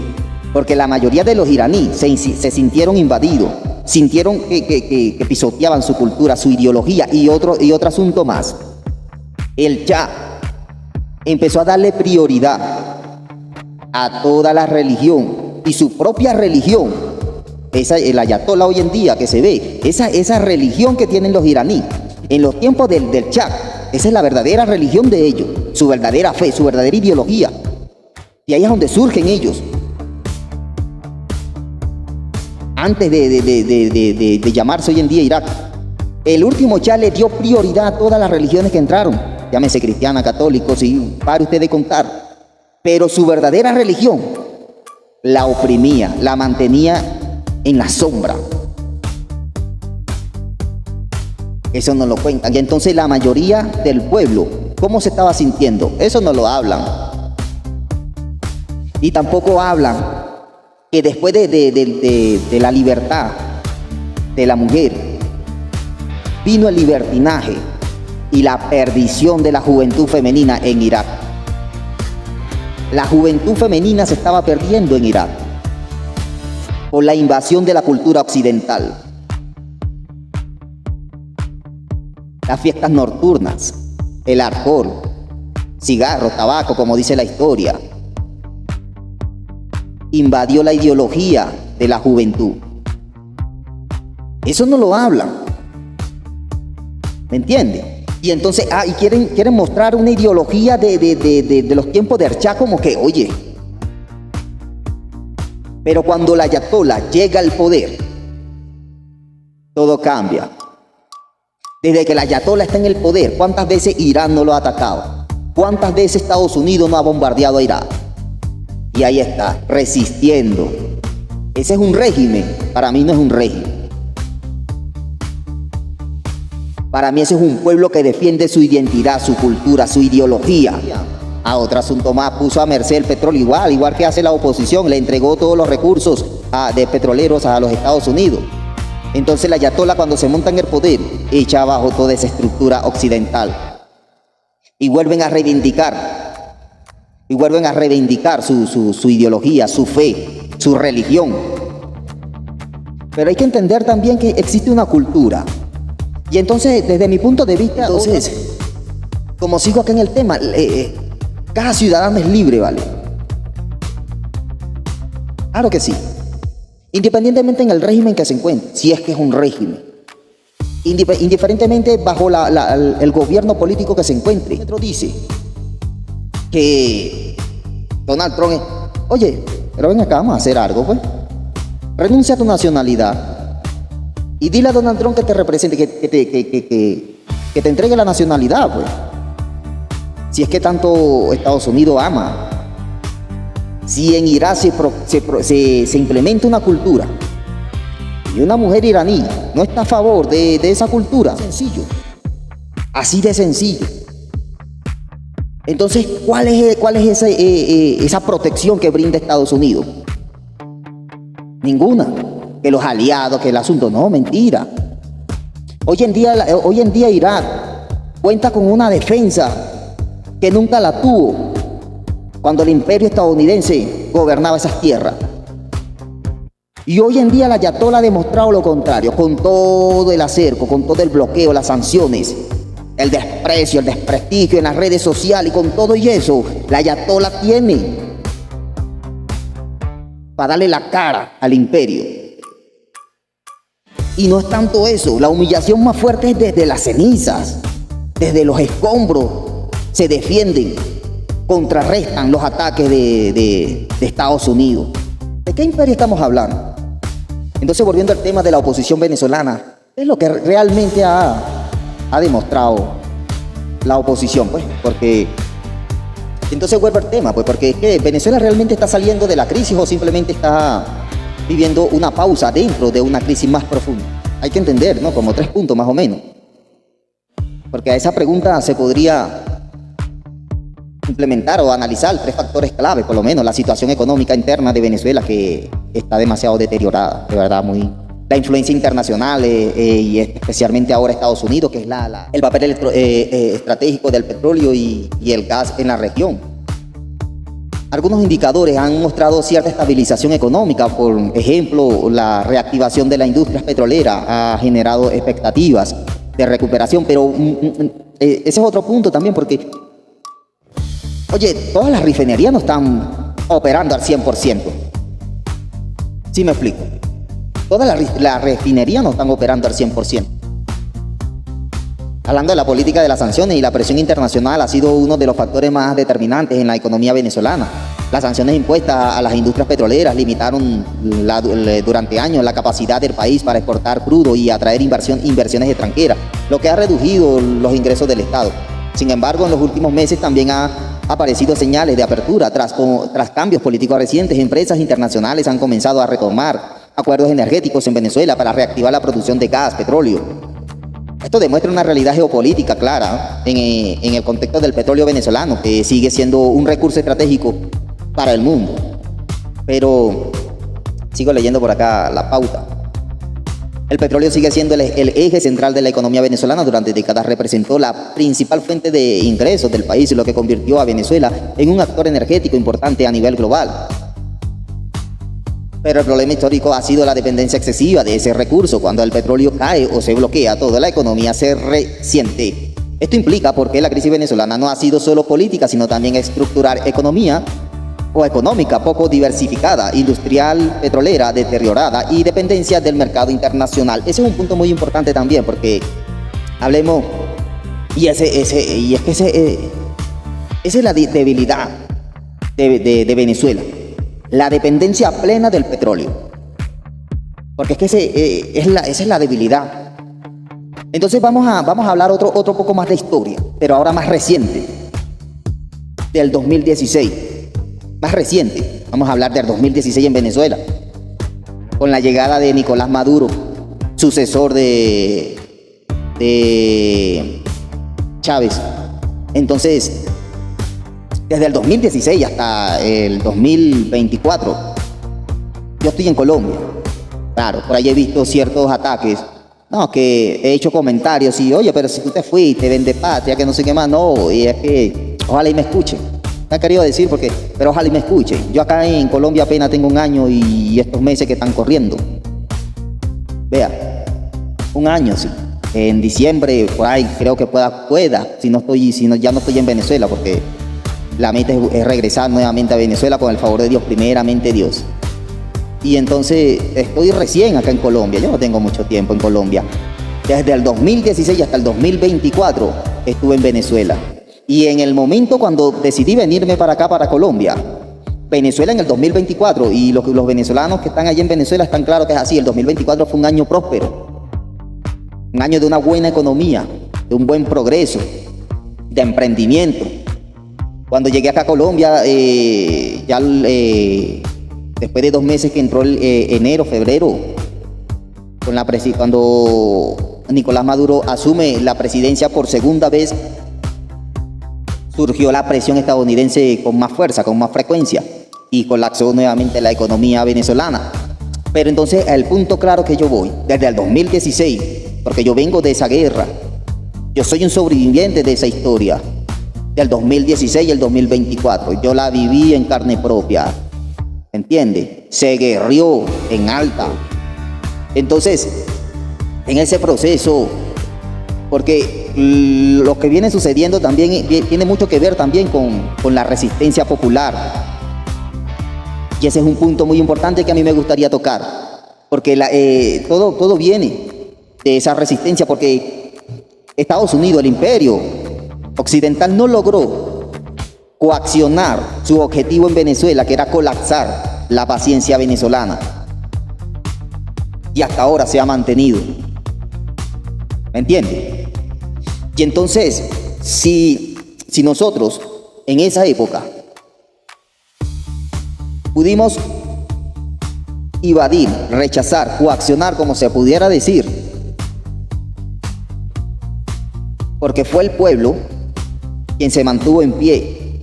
porque la mayoría de los iraníes se sintieron invadidos, sintieron que pisoteaban su cultura, su ideología y otro asunto más. El Shah empezó a darle prioridad a toda la religión y su propia religión. El ayatolá hoy en día que se ve, esa religión que tienen los iraníes en los tiempos del Shah, esa es la verdadera religión de ellos, su verdadera fe, su verdadera ideología. Y ahí es donde surgen ellos. Antes de llamarse hoy en día Irak, el último Shah le dio prioridad a todas las religiones que entraron, llámese cristiana, católicos, y para usted de contar. Pero su verdadera religión la oprimía, la mantenía en la sombra. Eso no lo cuentan. Y entonces la mayoría del pueblo, ¿cómo se estaba sintiendo? Eso no lo hablan. Y tampoco hablan que después de la libertad de la mujer, vino el libertinaje y la perdición de la juventud femenina en Irak. La juventud femenina se estaba perdiendo en Irak por la invasión de la cultura occidental. Las fiestas nocturnas, el alcohol, cigarro, tabaco, como dice la historia, invadió la ideología de la juventud. Eso no lo hablan. ¿Me entiende? Y entonces, y quieren mostrar una ideología de los tiempos de Shah como que, oye, pero cuando el ayatolá llega al poder, todo cambia. Desde que el ayatolá está en el poder, ¿cuántas veces Irán no lo ha atacado? ¿Cuántas veces Estados Unidos no ha bombardeado a Irak? Y ahí está, resistiendo. Ese es un régimen. Para mí no es un régimen. Para mí ese es un pueblo que defiende su identidad, su cultura, su ideología. A otro asunto más, puso a merced el petróleo igual que hace la oposición, le entregó todos los recursos de petroleros a los Estados Unidos. Entonces el ayatolá, cuando se monta en el poder, echa abajo toda esa estructura occidental. Y vuelven a reivindicar su ideología, su fe, su religión. Pero hay que entender también que existe una cultura. Y entonces, desde mi punto de vista, como sigo acá en el tema, cada ciudadano es libre, ¿vale? Claro que sí. Independientemente en el régimen que se encuentre, si es que es un régimen. Indiferentemente bajo el gobierno político que se encuentre. Otro dice que Donald Trump oye, pero ven acá, vamos a hacer algo, pues. Renuncia a tu nacionalidad y dile a Donald Trump que te represente, que te entregue la nacionalidad, pues. Si es que tanto Estados Unidos ama. Si en Irak se implementa una cultura y una mujer iraní no está a favor de esa cultura, sencillo, así de sencillo. Entonces, ¿cuál es esa protección que brinda Estados Unidos? Ninguna. Que los aliados, que el asunto, no, mentira. Hoy en día Irak cuenta con una defensa que nunca la tuvo cuando el imperio estadounidense gobernaba esas tierras. Y hoy en día el ayatolá ha demostrado lo contrario, con todo el acerco, con todo el bloqueo, las sanciones, el desprecio, el desprestigio en las redes sociales, y con todo y eso, el ayatolá tiene para darle la cara al imperio. Y no es tanto eso, la humillación más fuerte es desde las cenizas, desde los escombros, se defienden, contrarrestan los ataques de Estados Unidos. ¿De qué imperio estamos hablando? Entonces, volviendo al tema de la oposición venezolana, es lo que realmente ha demostrado la oposición, pues, porque entonces vuelve al tema, pues, porque es que Venezuela realmente está saliendo de la crisis o simplemente está viviendo una pausa dentro de una crisis más profunda. Hay que entender, ¿no? Como 3 puntos más o menos. Porque a esa pregunta se podría implementar o analizar 3 factores clave, por lo menos la situación económica interna de Venezuela, que está demasiado deteriorada, de verdad, la influencia internacional y especialmente ahora Estados Unidos, que es el papel estratégico del petróleo y el gas en la región. Algunos indicadores han mostrado cierta estabilización económica. Por ejemplo, la reactivación de la industria petrolera ha generado expectativas de recuperación, pero ese es otro punto también, porque oye, todas las refinerías no están operando al 100%. ¿Sí me explico? Todas las refinerías no están operando al 100%. Hablando de la política de las sanciones y la presión internacional ha sido uno de los factores más determinantes en la economía venezolana. Las sanciones impuestas a las industrias petroleras limitaron durante años la capacidad del país para exportar crudo y atraer inversiones extranjeras, lo que ha reducido los ingresos del Estado. Sin embargo, en los últimos meses también ha aparecido señales de apertura. Tras cambios políticos recientes, empresas internacionales han comenzado a retomar acuerdos energéticos en Venezuela para reactivar la producción de gas, petróleo. Esto demuestra una realidad geopolítica clara en el contexto del petróleo venezolano, que sigue siendo un recurso estratégico para el mundo. Pero sigo leyendo por acá la pauta. El petróleo sigue siendo el eje central de la economía venezolana. Durante décadas representó la principal fuente de ingresos del país, lo que convirtió a Venezuela en un actor energético importante a nivel global. Pero el problema histórico ha sido la dependencia excesiva de ese recurso. Cuando el petróleo cae o se bloquea, toda la economía se resiente. Esto implica porque la crisis venezolana no ha sido solo política, sino también estructural, económica poco diversificada, industrial, petrolera deteriorada y dependencia del mercado internacional. Ese es un punto muy importante también, porque hablemos, esa es la debilidad de Venezuela. La dependencia plena del petróleo. Porque es que esa es la debilidad. Entonces vamos a hablar otro poco más de historia, pero ahora más reciente, del 2016. Más reciente, vamos a hablar del 2016 en Venezuela, con la llegada de Nicolás Maduro, sucesor de Chávez. Entonces, desde el 2016 hasta el 2024, yo estoy en Colombia. Claro, por ahí he visto ciertos ataques. No, que he hecho comentarios y, oye, pero si tú te fuiste, vende patria, que no sé qué más. No, y es que ojalá y me escuchen. Me he querido decir pero ojalá y me escuchen. Yo acá en Colombia apenas tengo un año y estos meses que están corriendo. Vea, un año, sí. En diciembre, por ahí, creo que pueda, ya no estoy en Venezuela, porque la meta es regresar nuevamente a Venezuela con el favor de Dios, primeramente Dios. Y entonces estoy recién acá en Colombia, yo no tengo mucho tiempo en Colombia. Desde el 2016 hasta el 2024 estuve en Venezuela. Y en el momento cuando decidí venirme para acá, para Colombia, Venezuela en el 2024, y los venezolanos que están allí en Venezuela están claros que es así, el 2024 fue un año próspero, un año de una buena economía, de un buen progreso, de emprendimiento. Cuando llegué acá a Colombia, después de 2 meses que entró enero, febrero, cuando Nicolás Maduro asume la presidencia por segunda vez, surgió la presión estadounidense con más fuerza, con más frecuencia, y colapsó nuevamente la economía venezolana. Pero entonces, el punto claro que yo voy, desde el 2016, porque yo vengo de esa guerra, yo soy un sobreviviente de esa historia, del 2016 y el 2024. Yo la viví en carne propia, ¿entiende? Se guerrió en alta. Entonces, en ese proceso, porque lo que viene sucediendo también tiene mucho que ver también con la resistencia popular. Y ese es un punto muy importante que a mí me gustaría tocar, porque todo viene de esa resistencia, porque Estados Unidos, el imperio occidental, no logró coaccionar su objetivo en Venezuela, que era colapsar la paciencia venezolana. Y hasta ahora se ha mantenido. ¿Me entiende? Y entonces, si nosotros en esa época pudimos evadir, rechazar, coaccionar, como se pudiera decir, porque fue el pueblo quien se mantuvo en pie,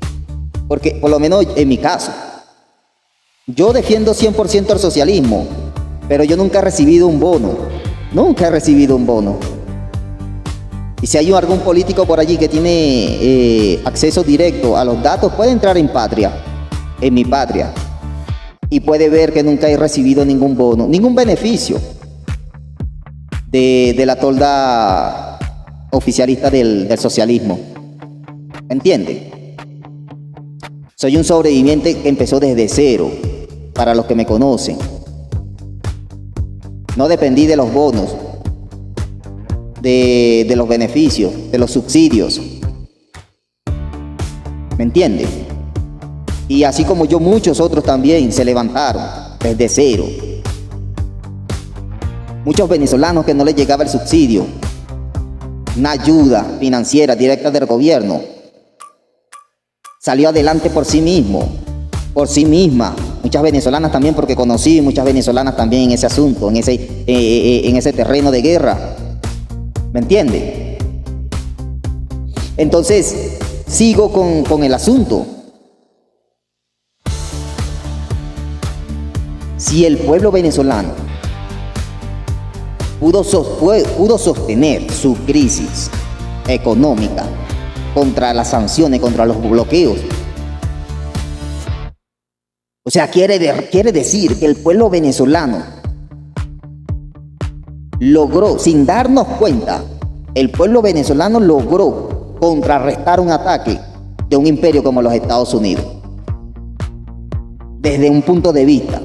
porque por lo menos en mi caso, yo defiendo 100% el socialismo, pero yo nunca he recibido un bono, y si hay algún político por allí que tiene acceso directo a los datos, puede entrar en mi patria, y puede ver que nunca he recibido ningún bono, ningún beneficio de la tolda oficialista del socialismo. ¿Entiende? Soy un sobreviviente que empezó desde cero, para los que me conocen. No dependí de los bonos, de los beneficios, de los subsidios. ¿Me entiende? Y así como yo, muchos otros también se levantaron desde cero. Muchos venezolanos que no les llegaba el subsidio, una ayuda financiera directa del gobierno, salió adelante por sí mismo, por sí misma. Muchas venezolanas también, porque conocí muchas venezolanas también en ese asunto, en ese terreno de guerra. ¿Me entiende? Entonces, sigo con el asunto. Si el pueblo venezolano pudo sostener su crisis económica contra las sanciones, contra los bloqueos, o sea, quiere decir que el pueblo venezolano logró, sin darnos cuenta, el pueblo venezolano logró contrarrestar un ataque de un imperio como los Estados Unidos. Desde un punto de vista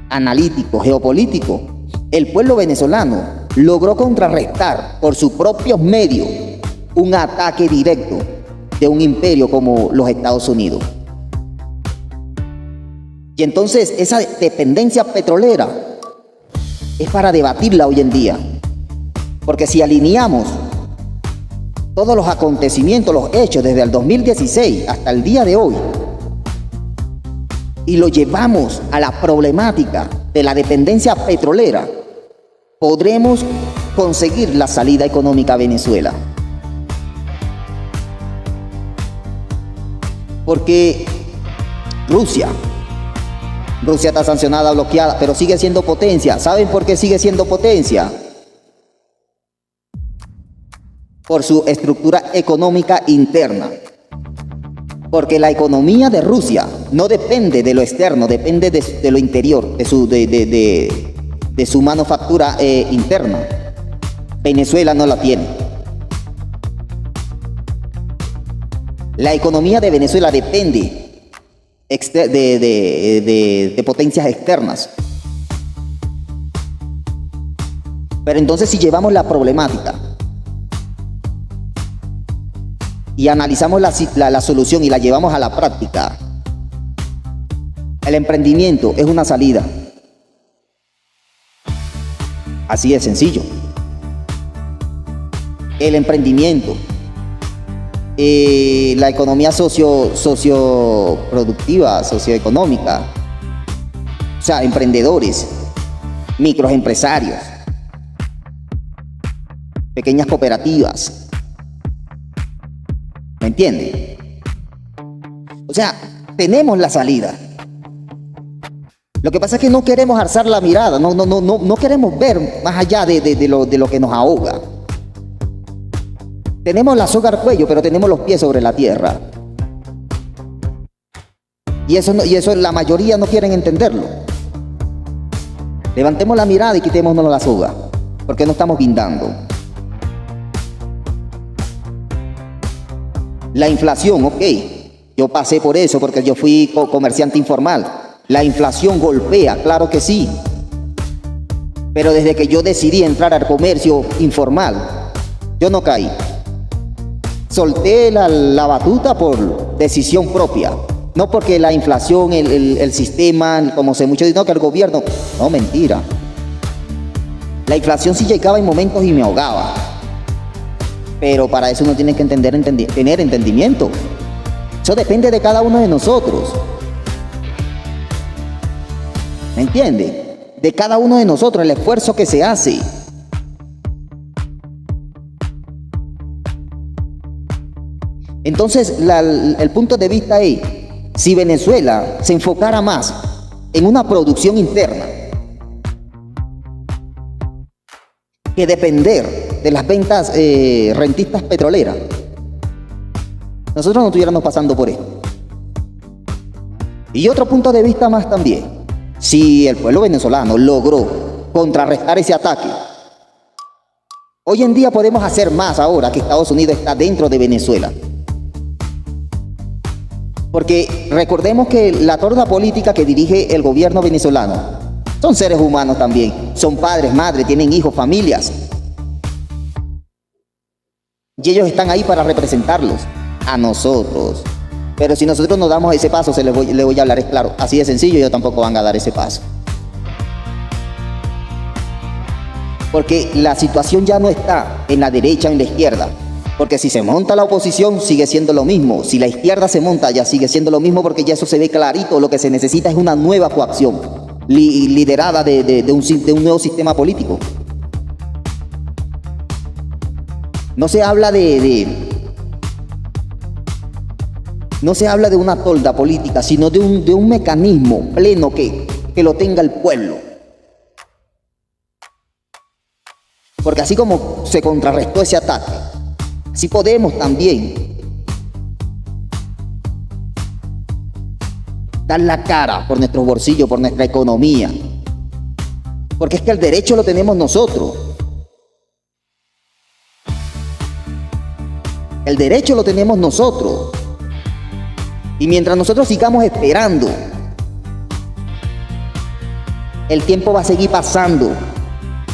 analítico, geopolítico, el pueblo venezolano logró contrarrestar por sus propios medios un ataque directo de un imperio como los Estados Unidos. Y entonces esa dependencia petrolera es para debatirla hoy en día. Porque si alineamos todos los acontecimientos, los hechos desde el 2016 hasta el día de hoy, y lo llevamos a la problemática de la dependencia petrolera, podremos conseguir la salida económica a Venezuela. Porque Rusia está sancionada, bloqueada, pero sigue siendo potencia. ¿Saben por qué sigue siendo potencia? Por su estructura económica interna. Porque la economía de Rusia no depende de lo externo, depende de lo interior, de su manufactura interna. Venezuela no la tiene. La economía de Venezuela depende de potencias externas. Pero entonces, si llevamos la problemática y analizamos la solución y la llevamos a la práctica, el emprendimiento es una salida. Así de sencillo. El emprendimiento, la economía socioproductiva, socioeconómica, o sea, emprendedores, microempresarios, pequeñas cooperativas. ¿Me entiende? O sea, tenemos la salida. Lo que pasa es que no queremos alzar la mirada, no queremos ver más allá de lo que nos ahoga. Tenemos la soga al cuello, pero tenemos los pies sobre la tierra. Y eso la mayoría no quieren entenderlo. Levantemos la mirada y quitémonos la soga, porque no estamos guindando. La inflación, ok, yo pasé por eso porque yo fui comerciante informal. La inflación golpea, claro que sí. Pero desde que yo decidí entrar al comercio informal, yo no caí. Solté la batuta por decisión propia. No porque la inflación, el sistema, como se mucho dice, no, que el gobierno. No, mentira. La inflación sí llegaba en momentos y me ahogaba. Pero para eso uno tiene que tener entendimiento. Eso depende de cada uno de nosotros. ¿Me entiende? De cada uno de nosotros, el esfuerzo que se hace. Entonces, el punto de vista es, si Venezuela se enfocara más en una producción interna, que depender de las ventas rentistas petroleras, nosotros no estuviéramos pasando por esto. Y otro punto de vista más también, si el pueblo venezolano logró contrarrestar ese ataque, hoy en día podemos hacer más ahora que Estados Unidos está dentro de Venezuela. Porque recordemos que la torda política que dirige el gobierno venezolano son seres humanos también. Son padres, madres, tienen hijos, familias. Y ellos están ahí para representarlos a nosotros. Pero si nosotros no damos ese paso, le voy a hablar, es claro, así de sencillo, ellos tampoco van a dar ese paso. Porque la situación ya no está en la derecha o en la izquierda. Porque si se monta la oposición, sigue siendo lo mismo. Si la izquierda se monta, ya sigue siendo lo mismo, porque ya eso se ve clarito. Lo que se necesita es una nueva coacción, liderada de un nuevo sistema político. No se habla no se habla de una tolda política, sino de un mecanismo pleno que lo tenga el pueblo. Porque así como se contrarrestó ese ataque, así podemos también dar la cara por nuestros bolsillos, por nuestra economía. Porque es que el derecho lo tenemos nosotros. El derecho lo tenemos nosotros. Y mientras nosotros sigamos esperando, el tiempo va a seguir pasando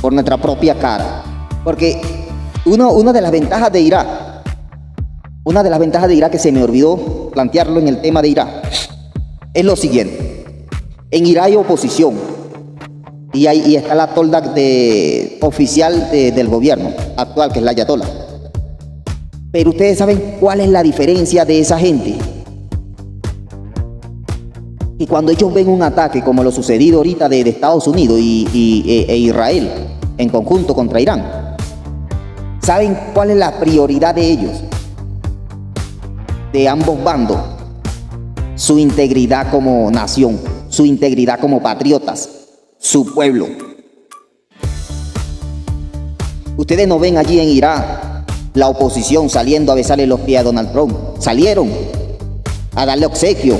por nuestra propia cara. Porque una de las ventajas de Irak, que se me olvidó plantearlo en el tema de Irak, es lo siguiente. En Irak hay oposición y está la tolda oficial del gobierno actual, que es la Ayatollah. Pero ustedes saben cuál es la diferencia de esa gente. Y cuando ellos ven un ataque como lo sucedido ahorita de Estados Unidos e Israel en conjunto contra Irán, ¿saben cuál es la prioridad de ellos? De ambos bandos. Su integridad como nación, su integridad como patriotas, su pueblo. Ustedes no ven allí en Irán la oposición saliendo a besarle los pies a Donald Trump. Salieron a darle obsequio.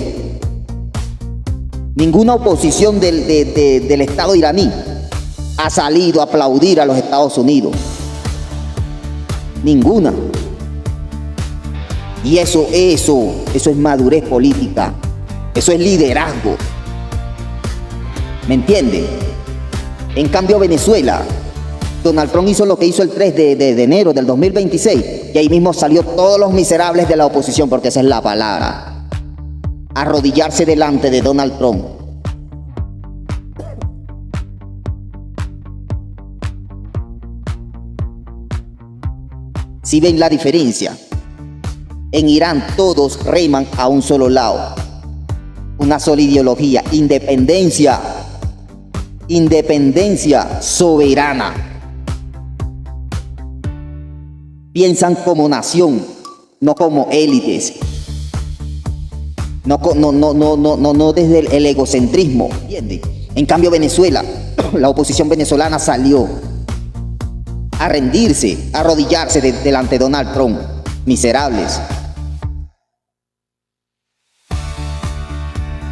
Ninguna oposición del Estado iraní ha salido a aplaudir a los Estados Unidos. Ninguna. Y eso es madurez política. Eso es liderazgo. ¿Me entienden? En cambio, Venezuela, Donald Trump hizo lo que hizo el 3 de enero del 2026. Y ahí mismo salió todos los miserables de la oposición, porque esa es la palabra. Arrodillarse delante de Donald Trump. ¿Sí ven la diferencia? En Irán todos reman a un solo lado. Una sola ideología. Independencia. Independencia soberana. Piensan como nación, no como élites. No desde el egocentrismo, ¿entiendes? En cambio, Venezuela, la oposición venezolana salió a rendirse, a arrodillarse delante de Donald Trump. Miserables.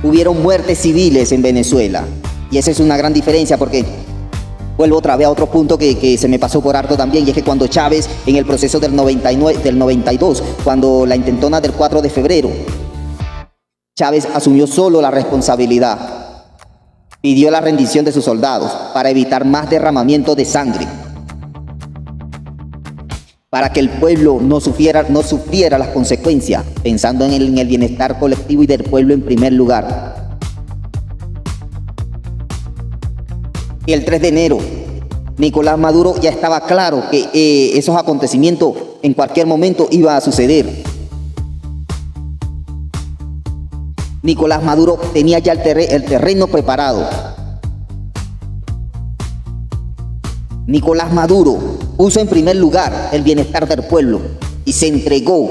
Hubieron muertes civiles en Venezuela. Y esa es una gran diferencia, porque vuelvo otra vez a otro punto que se me pasó por alto también, y es que cuando Chávez, en el proceso del 92, cuando la intentona del 4 de febrero, Chávez asumió solo la responsabilidad. Pidió la rendición de sus soldados para evitar más derramamiento de sangre, para que el pueblo no sufriera las consecuencias, pensando en el bienestar colectivo y del pueblo en primer lugar. Y el 3 de enero, Nicolás Maduro ya estaba claro que esos acontecimientos en cualquier momento iban a suceder. Nicolás Maduro tenía ya el terreno preparado. Nicolás Maduro puso en primer lugar el bienestar del pueblo y se entregó.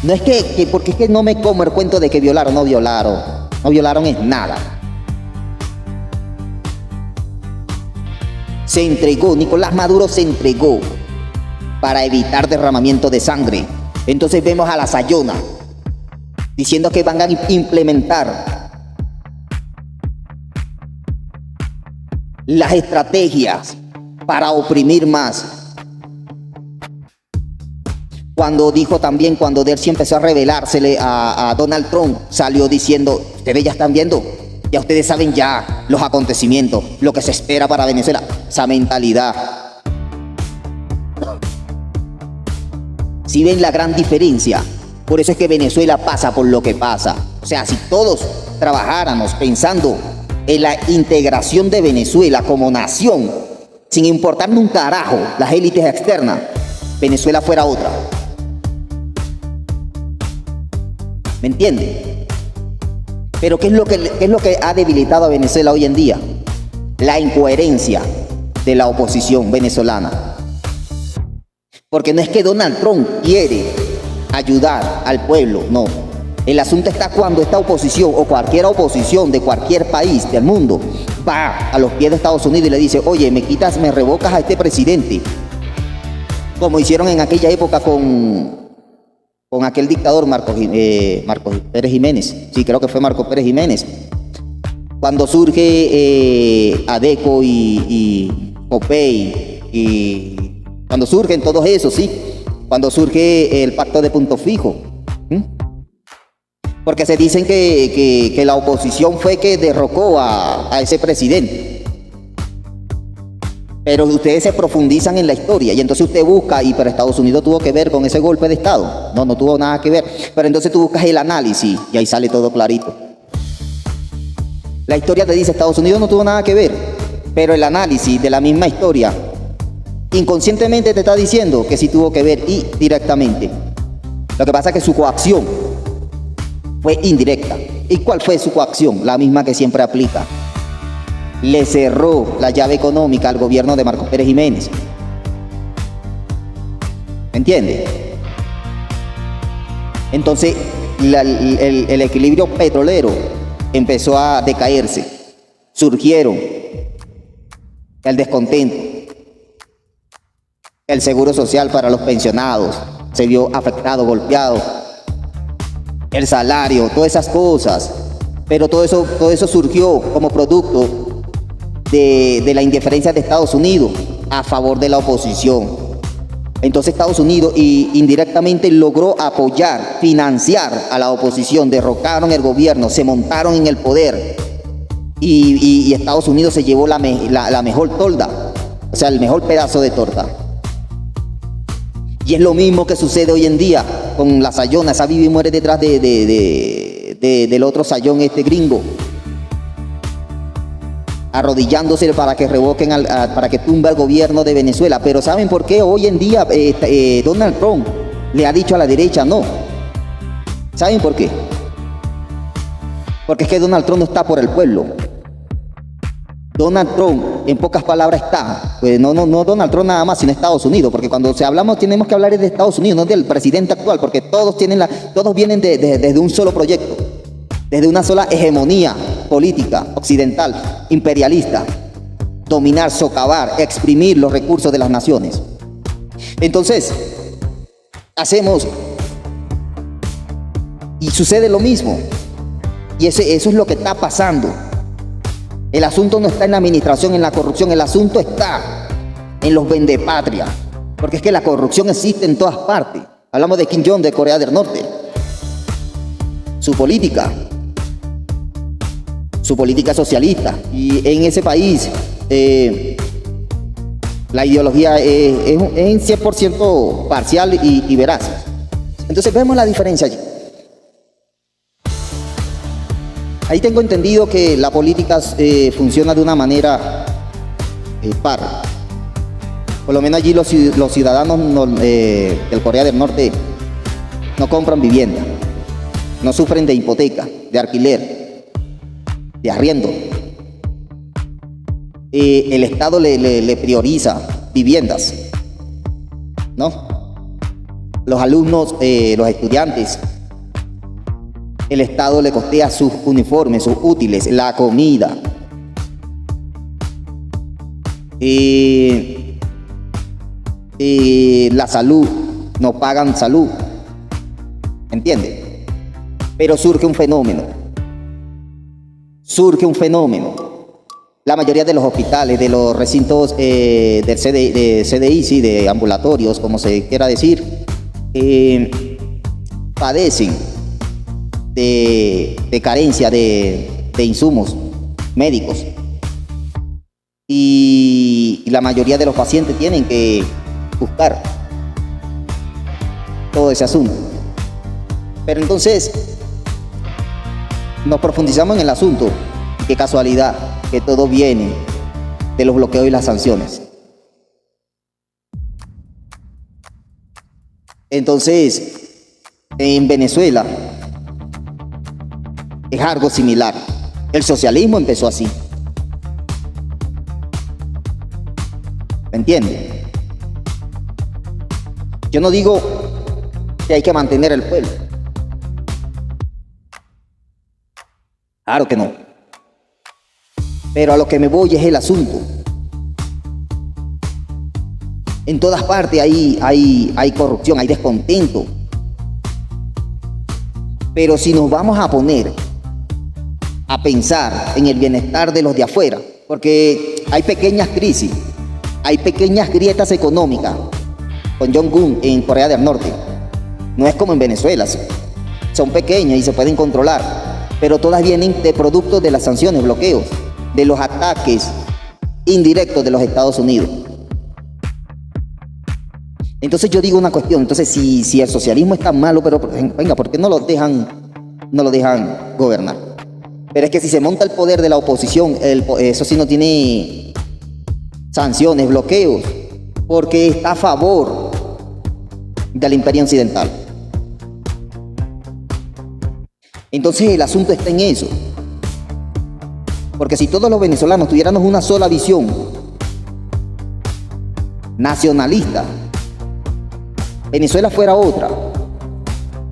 No es porque es que no me como el cuento de que violaron, no violaron es nada. Se entregó, Nicolás Maduro se entregó para evitar derramamiento de sangre. Entonces vemos a la Sayona diciendo que van a implementar las estrategias para oprimir más, Cuando dijo también, cuando Delcy empezó a revelársele a Donald Trump, salió diciendo, ustedes ya están viendo, ya ustedes saben ya los acontecimientos, lo que se espera para Venezuela, esa mentalidad. ¿Sí ven la gran diferencia? Por eso es que Venezuela pasa por lo que pasa. O sea, si todos trabajáramos pensando en la integración de Venezuela como nación, sin importarme un carajo las élites externas, Venezuela fuera otra. ¿Me entiende? Pero ¿qué es lo que ha debilitado a Venezuela hoy en día? La incoherencia de la oposición venezolana. Porque no es que Donald Trump quiere ayudar al pueblo, no. El asunto está cuando esta oposición o cualquier oposición de cualquier país del mundo va a los pies de Estados Unidos y le dice, oye, me revocas a este presidente. Como hicieron en aquella época con aquel dictador Marcos Pérez Jiménez. Sí, creo que fue Marcos Pérez Jiménez. Cuando surge Adeco y Copey, y cuando surgen todos esos, sí. Cuando surge el pacto de punto fijo. Porque se dicen que la oposición fue que derrocó a ese presidente. Pero ustedes se profundizan en la historia y entonces usted busca, pero Estados Unidos tuvo que ver con ese golpe de Estado. No tuvo nada que ver. Pero entonces tú buscas el análisis y ahí sale todo clarito. La historia te dice Estados Unidos no tuvo nada que ver, pero el análisis de la misma historia inconscientemente te está diciendo que sí tuvo que ver y directamente. Lo que pasa es que su coacción fue indirecta. ¿Y cuál fue su coacción? La misma que siempre aplica. Le cerró la llave económica al gobierno de Marcos Pérez Jiménez. ¿Me entiende? Entonces, el equilibrio petrolero empezó a decaerse. Surgieron el descontento, el seguro social para los pensionados se vio afectado, golpeado, el salario, todas esas cosas. Pero todo eso surgió como producto de la indiferencia de Estados Unidos a favor de la oposición. Entonces Estados Unidos indirectamente logró apoyar, financiar a la oposición, derrocaron el gobierno, se montaron en el poder y Estados Unidos se llevó la mejor tolda, o sea, el mejor pedazo de torta. Y es lo mismo que sucede hoy en día con la Sayona, esa vive y muere detrás del otro sayón gringo, arrodillándose para que revoquen, para que tumbe al gobierno de Venezuela. Pero ¿saben por qué hoy en día Donald Trump le ha dicho a la derecha no? ¿Saben por qué? Porque es que Donald Trump no está por el pueblo. Donald Trump, en pocas palabras, está, pues no Donald Trump nada más, sino Estados Unidos, porque cuando hablamos tenemos que hablar de Estados Unidos, no del presidente actual, porque todos vienen desde un solo proyecto, desde una sola hegemonía política occidental, imperialista, dominar, socavar, exprimir los recursos de las naciones. Entonces, hacemos y sucede lo mismo, y eso es lo que está pasando. El asunto no está en la administración, en la corrupción, el asunto está en los vendepatrias, porque es que la corrupción existe en todas partes. Hablamos de Kim Jong de Corea del Norte, su política socialista, y en ese país la ideología es en 100% parcial y veraz. Entonces vemos la diferencia allí. Ahí tengo entendido que la política funciona de una manera par. Por lo menos allí los ciudadanos del Corea del Norte no compran vivienda, no sufren de hipoteca, de alquiler, de arriendo. El Estado le prioriza viviendas, ¿no? Los alumnos, los estudiantes, el Estado le costea sus uniformes, sus útiles, la comida. La salud, no pagan salud. ¿Entiende? Pero surge un fenómeno. La mayoría de los hospitales, de los recintos del CDI, sí, de ambulatorios, como se quiera decir, padecen de carencia de insumos médicos y la mayoría de los pacientes tienen que buscar todo ese asunto. Pero entonces nos profundizamos en el asunto. Qué casualidad que todo viene de los bloqueos y las sanciones. Entonces, en Venezuela es algo similar. El socialismo empezó así. ¿Me entiende? Yo no digo que hay que mantener el pueblo. Claro que no. Pero a lo que me voy es el asunto. En todas partes hay corrupción, hay descontento. Pero si nos vamos a poner a pensar en el bienestar de los de afuera, porque hay pequeñas crisis, hay pequeñas grietas económicas con Jong-un en Corea del Norte. No es como en Venezuela, son pequeñas y se pueden controlar, pero todas vienen de productos de las sanciones, bloqueos, de los ataques indirectos de los Estados Unidos. Entonces yo digo una cuestión, entonces si el socialismo es tan malo, pero venga, ¿por qué no lo dejan gobernar? Pero es que si se monta el poder de la oposición, eso sí no tiene sanciones, bloqueos, porque está a favor del imperio occidental. Entonces el asunto está en eso. Porque si todos los venezolanos tuviéramos una sola visión nacionalista, Venezuela fuera otra.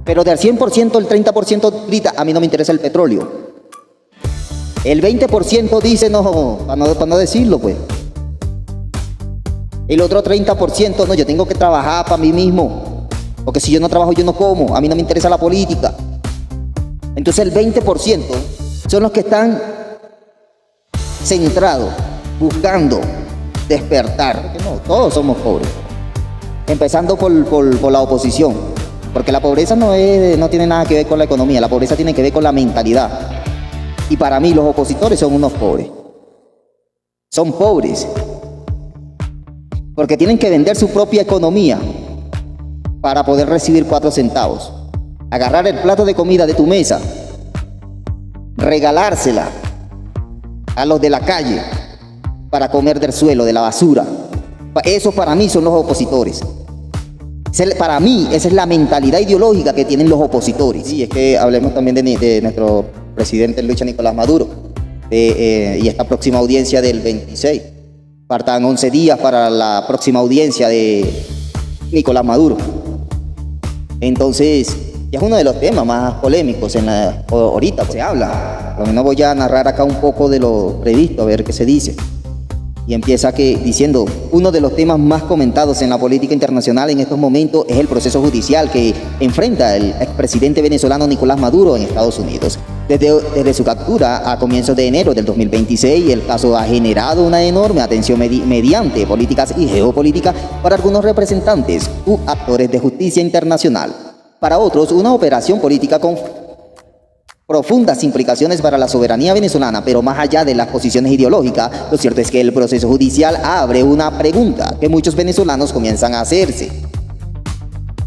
Pero del 100%, el 30% grita, a mí no me interesa el petróleo. El 20% dice, no, para no decirlo, pues. El otro 30%, no, yo tengo que trabajar para mí mismo. Porque si yo no trabajo, yo no como. A mí no me interesa la política. Entonces el 20% son los que están centrados, buscando despertar. Porque no, todos somos pobres. Empezando por la oposición. Porque la pobreza no tiene nada que ver con la economía. La pobreza tiene que ver con la mentalidad. Y para mí los opositores son unos pobres. Son pobres. Porque tienen que vender su propia economía para poder recibir 4 centavos. Agarrar el plato de comida de tu mesa, regalársela a los de la calle para comer del suelo, de la basura. Eso para mí son los opositores. Para mí esa es la mentalidad ideológica que tienen los opositores. Y es que hablemos también de nuestro presidente en lucha, Nicolás Maduro, y esta próxima audiencia del 26. Faltan 11 días para la próxima audiencia de Nicolás Maduro. Entonces, ya es uno de los temas más polémicos ahorita, pues, se habla. Pero no voy a narrar acá un poco de lo previsto, a ver qué se dice. Y empieza diciendo, uno de los temas más comentados en la política internacional en estos momentos es el proceso judicial que enfrenta el expresidente venezolano Nicolás Maduro en Estados Unidos. Desde su captura a comienzos de enero del 2026, el caso ha generado una enorme atención mediante políticas y geopolítica para algunos representantes u actores de justicia internacional. Para otros, una operación política con profundas implicaciones para la soberanía venezolana, pero más allá de las posiciones ideológicas, lo cierto es que el proceso judicial abre una pregunta que muchos venezolanos comienzan a hacerse.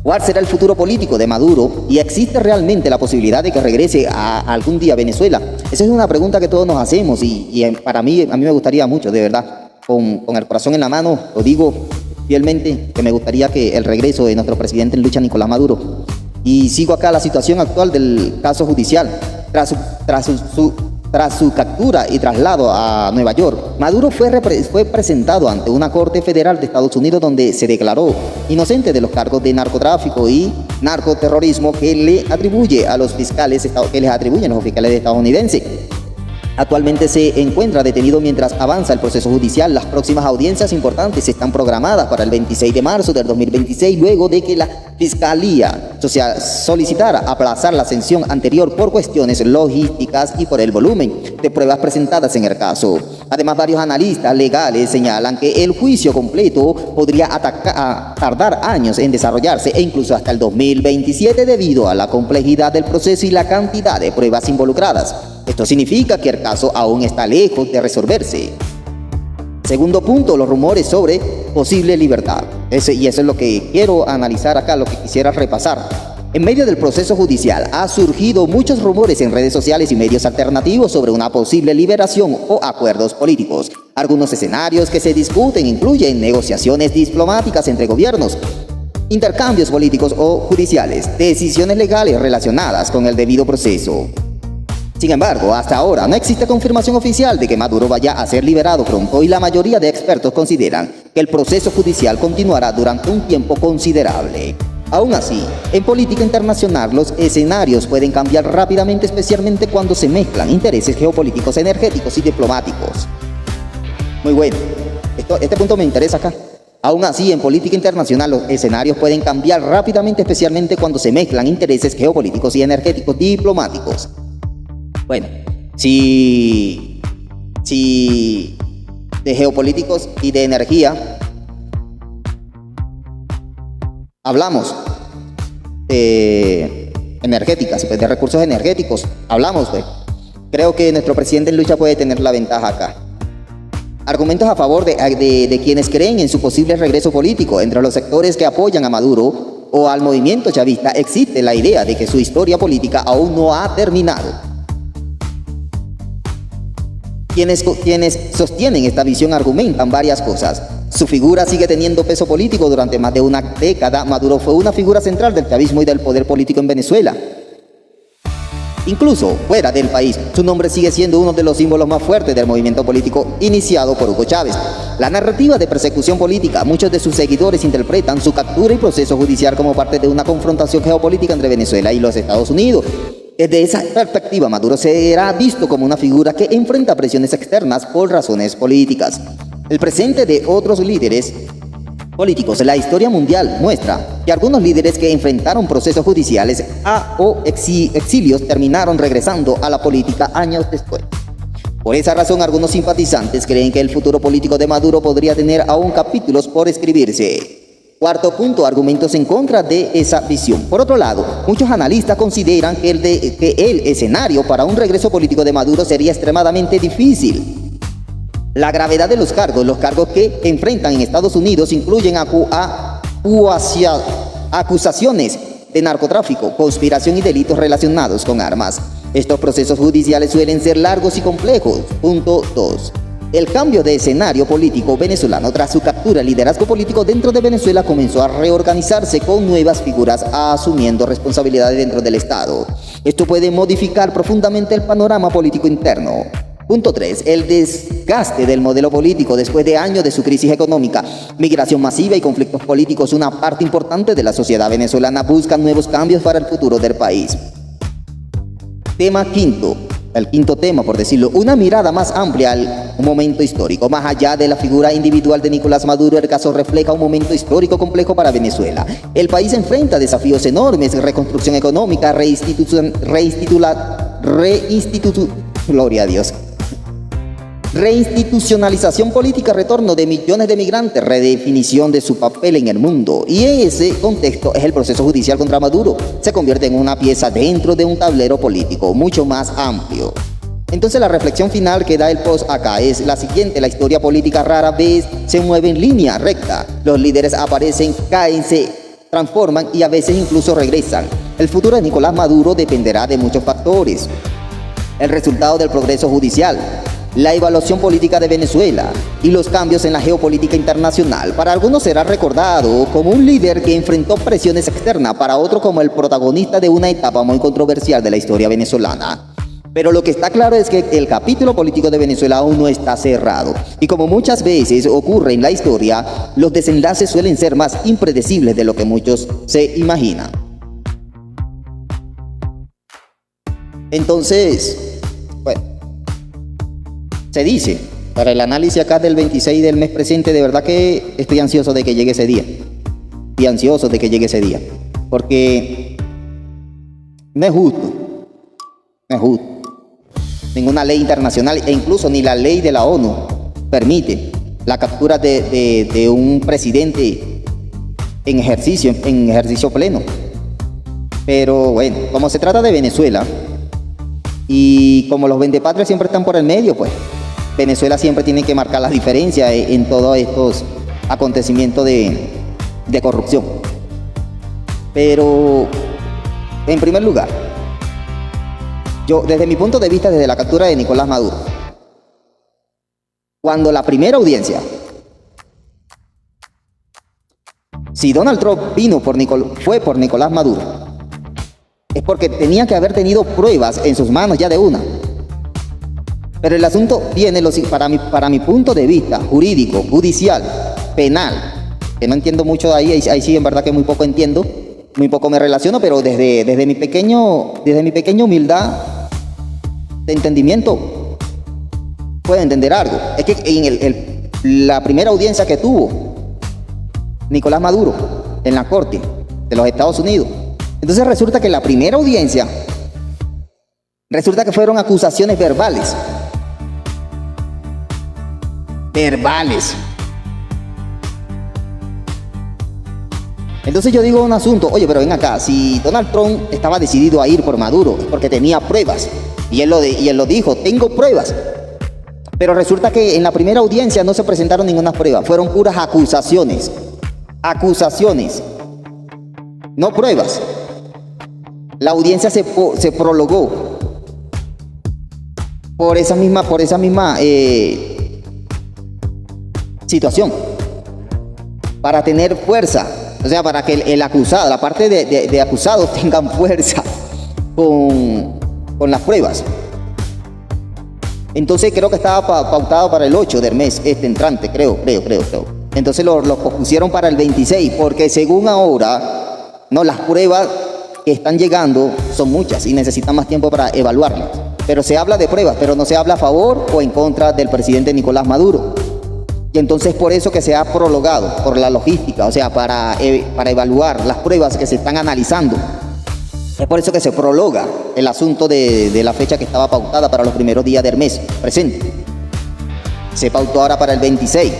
¿Cuál será el futuro político de Maduro? ¿Y existe realmente la posibilidad de que regrese a algún día a Venezuela? Esa es una pregunta que todos nos hacemos y a mí me gustaría mucho, de verdad, con el corazón en la mano, lo digo fielmente, que me gustaría que el regreso de nuestro presidente en lucha, Nicolás Maduro. Y sigo acá la situación actual del caso judicial. Tras su captura y traslado a Nueva York, Maduro fue presentado ante una corte federal de Estados Unidos donde se declaró inocente de los cargos de narcotráfico y narcoterrorismo que les atribuyen los fiscales estadounidenses. Actualmente se encuentra detenido mientras avanza el proceso judicial. Las próximas audiencias importantes están programadas para el 26 de marzo del 2026, luego de que la Fiscalía solicitara aplazar la sanción anterior por cuestiones logísticas y por el volumen de pruebas presentadas en el caso. Además, varios analistas legales señalan que el juicio completo podría tardar años en desarrollarse e incluso hasta el 2027 debido a la complejidad del proceso y la cantidad de pruebas involucradas. Esto significa que el caso aún está lejos de resolverse. Segundo punto, los rumores sobre posible libertad. Eso es lo que quiero analizar acá, lo que quisiera repasar. En medio del proceso judicial ha surgido muchos rumores en redes sociales y medios alternativos sobre una posible liberación o acuerdos políticos. Algunos escenarios que se discuten incluyen negociaciones diplomáticas entre gobiernos, intercambios políticos o judiciales, decisiones legales relacionadas con el debido proceso. Sin embargo, hasta ahora no existe confirmación oficial de que Maduro vaya a ser liberado pronto y la mayoría de expertos consideran que el proceso judicial continuará durante un tiempo considerable. Aún así, en política internacional los escenarios pueden cambiar rápidamente, especialmente cuando se mezclan intereses geopolíticos, energéticos y diplomáticos. Muy bueno, este punto me interesa acá. Aún así, en política internacional los escenarios pueden cambiar rápidamente, especialmente cuando se mezclan intereses geopolíticos y energéticos diplomáticos. Bueno, si de geopolíticos y de energía hablamos, energéticas, pues de recursos energéticos hablamos, pues creo que nuestro presidente en lucha puede tener la ventaja acá. Argumentos a favor de quienes creen en su posible regreso político. Entre los sectores que apoyan a Maduro o al movimiento chavista existe la idea de que su historia política aún no ha terminado. Quienes sostienen esta visión argumentan varias cosas. Su figura sigue teniendo peso político. Durante más de una década, Maduro fue una figura central del chavismo y del poder político en Venezuela. Incluso fuera del país, su nombre sigue siendo uno de los símbolos más fuertes del movimiento político iniciado por Hugo Chávez. La narrativa de persecución política, muchos de sus seguidores interpretan su captura y proceso judicial como parte de una confrontación geopolítica entre Venezuela y los Estados Unidos. Desde esa perspectiva, Maduro será visto como una figura que enfrenta presiones externas por razones políticas. El presente de otros líderes políticos en la historia mundial muestra que algunos líderes que enfrentaron procesos judiciales o exilios terminaron regresando a la política años después. Por esa razón, algunos simpatizantes creen que el futuro político de Maduro podría tener aún capítulos por escribirse. Cuarto punto, argumentos en contra de esa visión. Por otro lado, muchos analistas consideran que el escenario para un regreso político de Maduro sería extremadamente difícil. La gravedad de los cargos que enfrentan en Estados Unidos incluyen acusaciones de narcotráfico, conspiración y delitos relacionados con armas. Estos procesos judiciales suelen ser largos y complejos. Punto 2. El cambio de escenario político venezolano tras su captura. El liderazgo político dentro de Venezuela comenzó a reorganizarse con nuevas figuras asumiendo responsabilidades dentro del Estado. Esto puede modificar profundamente el panorama político interno. Punto 3. El desgaste del modelo político después de años de su crisis económica, migración masiva y conflictos políticos. Una parte importante de la sociedad venezolana busca nuevos cambios para el futuro del país. Tema quinto. El quinto tema, por decirlo, una mirada más amplia al momento histórico. Más allá de la figura individual de Nicolás Maduro, el caso refleja un momento histórico complejo para Venezuela. El país enfrenta desafíos enormes: reconstrucción económica, gloria a Dios, reinstitucionalización política, retorno de millones de migrantes, redefinición de su papel en el mundo. Y en ese contexto es el proceso judicial contra Maduro. Se convierte en una pieza dentro de un tablero político mucho más amplio. Entonces la reflexión final que da el post acá es la siguiente: la historia política rara vez se mueve en línea recta. Los líderes aparecen, caen, se transforman y a veces incluso regresan. El futuro de Nicolás Maduro dependerá de muchos factores: el resultado del progreso judicial, la evaluación política de Venezuela y los cambios en la geopolítica internacional. Para algunos será recordado como un líder que enfrentó presiones externas, para otros como el protagonista de una etapa muy controversial de la historia venezolana. Pero lo que está claro es que el capítulo político de Venezuela aún no está cerrado. Y como muchas veces ocurre en la historia, los desenlaces suelen ser más impredecibles de lo que muchos se imaginan. Entonces, bueno, Se dice, para el análisis acá del 26 del mes presente, de verdad que estoy ansioso de que llegue ese día. Estoy ansioso de que llegue ese día. Porque no es justo. No es justo. Ninguna ley internacional e incluso ni la ley de la ONU permite la captura de un presidente en ejercicio pleno. Pero bueno, como se trata de Venezuela y como los vendepatrias siempre están por el medio, pues Venezuela siempre tiene que marcar las diferencias en todos estos acontecimientos de corrupción. Pero, en primer lugar, yo, desde mi punto de vista, desde la captura de Nicolás Maduro, cuando la primera audiencia, si Donald Trump fue por Nicolás Maduro, es porque tenía que haber tenido pruebas en sus manos ya de una. Pero el asunto viene, para mi punto de vista jurídico, judicial, penal, que no entiendo mucho de ahí sí en verdad que muy poco entiendo, muy poco me relaciono, pero desde mi pequeña humildad de entendimiento puedo entender algo. Es que en la primera audiencia que tuvo Nicolás Maduro en la Corte de los Estados Unidos, entonces resulta que la primera audiencia, resulta que fueron acusaciones verbales. Entonces yo digo un asunto, oye, pero ven acá, si Donald Trump estaba decidido a ir por Maduro, es porque tenía pruebas. Y él lo dijo, tengo pruebas. Pero resulta que en la primera audiencia no se presentaron ninguna prueba, fueron puras acusaciones. Acusaciones, no pruebas. La audiencia se prolongó por esa misma situación, para tener fuerza, o sea, para que el acusado, la parte de acusados tengan fuerza con las pruebas. Entonces creo que estaba pautado para el 8 del mes entrante, creo. Entonces lo pospusieron para el 26, porque según ahora, no, las pruebas que están llegando son muchas y necesitan más tiempo para evaluarlas. Pero se habla de pruebas, pero no se habla a favor o en contra del presidente Nicolás Maduro. Y entonces por eso que se ha prolongado, por la logística, o sea, para evaluar las pruebas que se están analizando. Es por eso que se prolonga el asunto de la fecha que estaba pautada para los primeros días del mes presente. Se pautó ahora para el 26.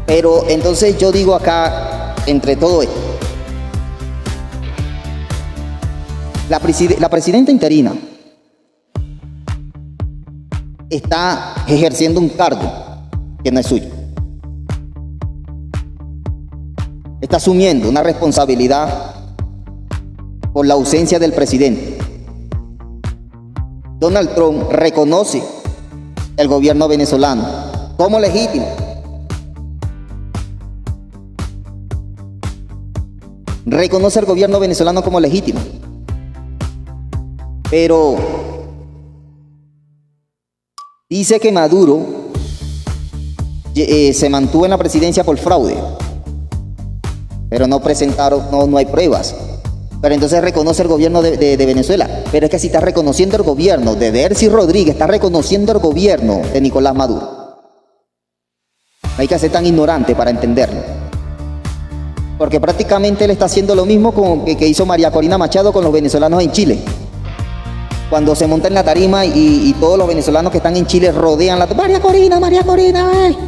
Pero entonces yo digo acá, entre todo esto, la presidenta interina está ejerciendo un cargo que no es suyo. Está asumiendo una responsabilidad por la ausencia del presidente. Donald Trump reconoce el gobierno venezolano como legítimo. Reconoce el gobierno venezolano como legítimo. Pero dice que Maduro se mantuvo en la presidencia por fraude, pero no presentaron, no hay pruebas. Pero entonces reconoce el gobierno de Venezuela. Pero es que si está reconociendo el gobierno de Delcy Rodríguez, está reconociendo el gobierno de Nicolás Maduro. No hay que ser tan ignorante para entenderlo. Porque prácticamente él está haciendo lo mismo que hizo María Corina Machado con los venezolanos en Chile. Cuando se monta en la tarima y todos los venezolanos que están en Chile rodean la María Corina,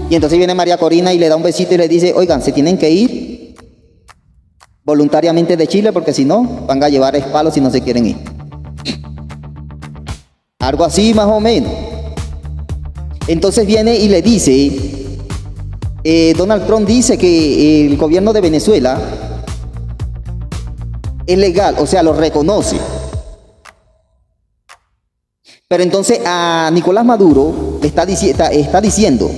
y entonces viene María Corina y le da un besito y le dice, oigan, se tienen que ir voluntariamente de Chile porque si no van a llevar palos si no se quieren ir. Algo así más o menos. Entonces viene y le dice, Donald Trump dice que el gobierno de Venezuela es legal, o sea, lo reconoce. Pero entonces a Nicolás Maduro está diciendo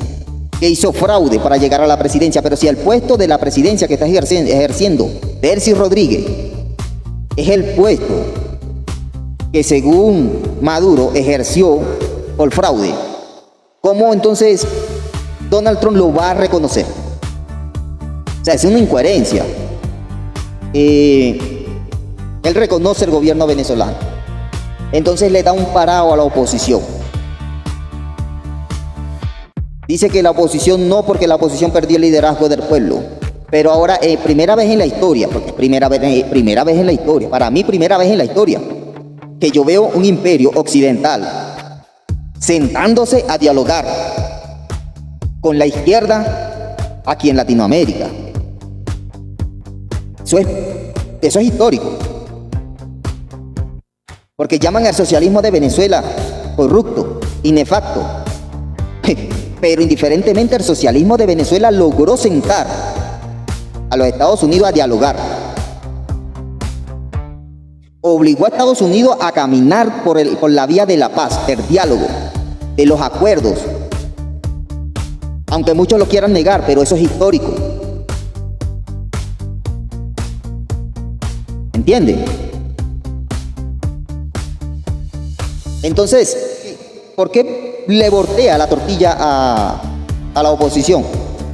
que hizo fraude para llegar a la presidencia. Pero si el puesto de la presidencia que está ejerciendo Delcy Rodríguez es el puesto que según Maduro ejerció por fraude, ¿cómo entonces Donald Trump lo va a reconocer? O sea, es una incoherencia. Él reconoce el gobierno venezolano. Entonces le da un parado a la oposición. Dice que la oposición no, porque la oposición perdió el liderazgo del pueblo. Pero ahora, primera vez en la historia, porque primera vez en la historia, para mí primera vez en la historia, que yo veo un imperio occidental sentándose a dialogar con la izquierda aquí en Latinoamérica. Eso es histórico. Porque llaman al socialismo de Venezuela corrupto, inefacto. Pero indiferentemente el socialismo de Venezuela logró sentar a los Estados Unidos a dialogar. Obligó a Estados Unidos a caminar por la vía de la paz, del diálogo, de los acuerdos. Aunque muchos lo quieran negar, pero eso es histórico. ¿Entiende? Entonces, ¿por qué le voltea la tortilla a la oposición?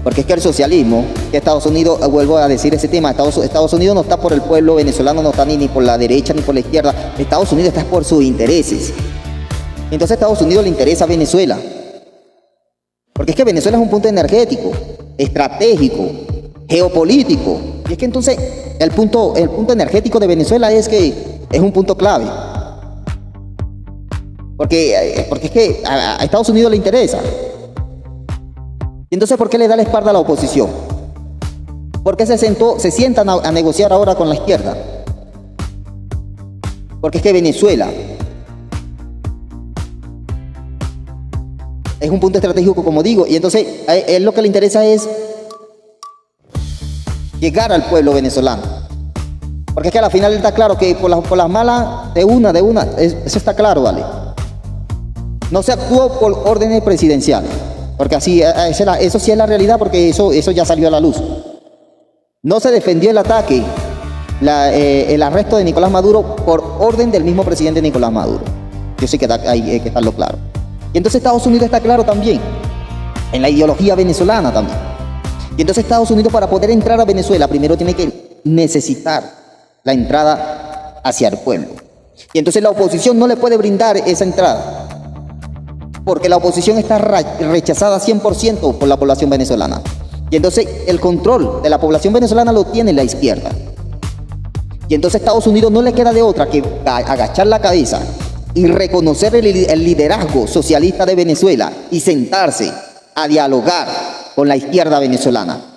Porque es que el socialismo, que Estados Unidos, vuelvo a decir ese tema, Estados Unidos no está por el pueblo venezolano, no está ni por la derecha ni por la izquierda. Estados Unidos está por sus intereses. Entonces a Estados Unidos le interesa Venezuela. Porque es que Venezuela es un punto energético, estratégico, geopolítico. Y es que entonces el punto energético de Venezuela es que es un punto clave. Porque es que a Estados Unidos le interesa. Entonces, ¿por qué le da la espalda a la oposición? ¿Por qué se sientan a negociar ahora con la izquierda? Porque es que Venezuela es un punto estratégico, como digo, y entonces a él lo que le interesa es llegar al pueblo venezolano. Porque es que a la final está claro que por las malas, de una, eso está claro, ¿vale? No se actuó por órdenes presidenciales. Porque así, eso sí es la realidad, porque eso ya salió a la luz. No se defendió el ataque, el arresto de Nicolás Maduro por orden del mismo presidente Nicolás Maduro. Yo sé que hay que estarlo claro. Y entonces Estados Unidos está claro también, en la ideología venezolana también. Y entonces Estados Unidos, para poder entrar a Venezuela, primero tiene que necesitar la entrada hacia el pueblo. Y entonces la oposición no le puede brindar esa entrada, porque la oposición está rechazada 100% por la población venezolana. Y entonces el control de la población venezolana lo tiene la izquierda. Y entonces a Estados Unidos no le queda de otra que agachar la cabeza y reconocer el liderazgo socialista de Venezuela y sentarse a dialogar con la izquierda venezolana.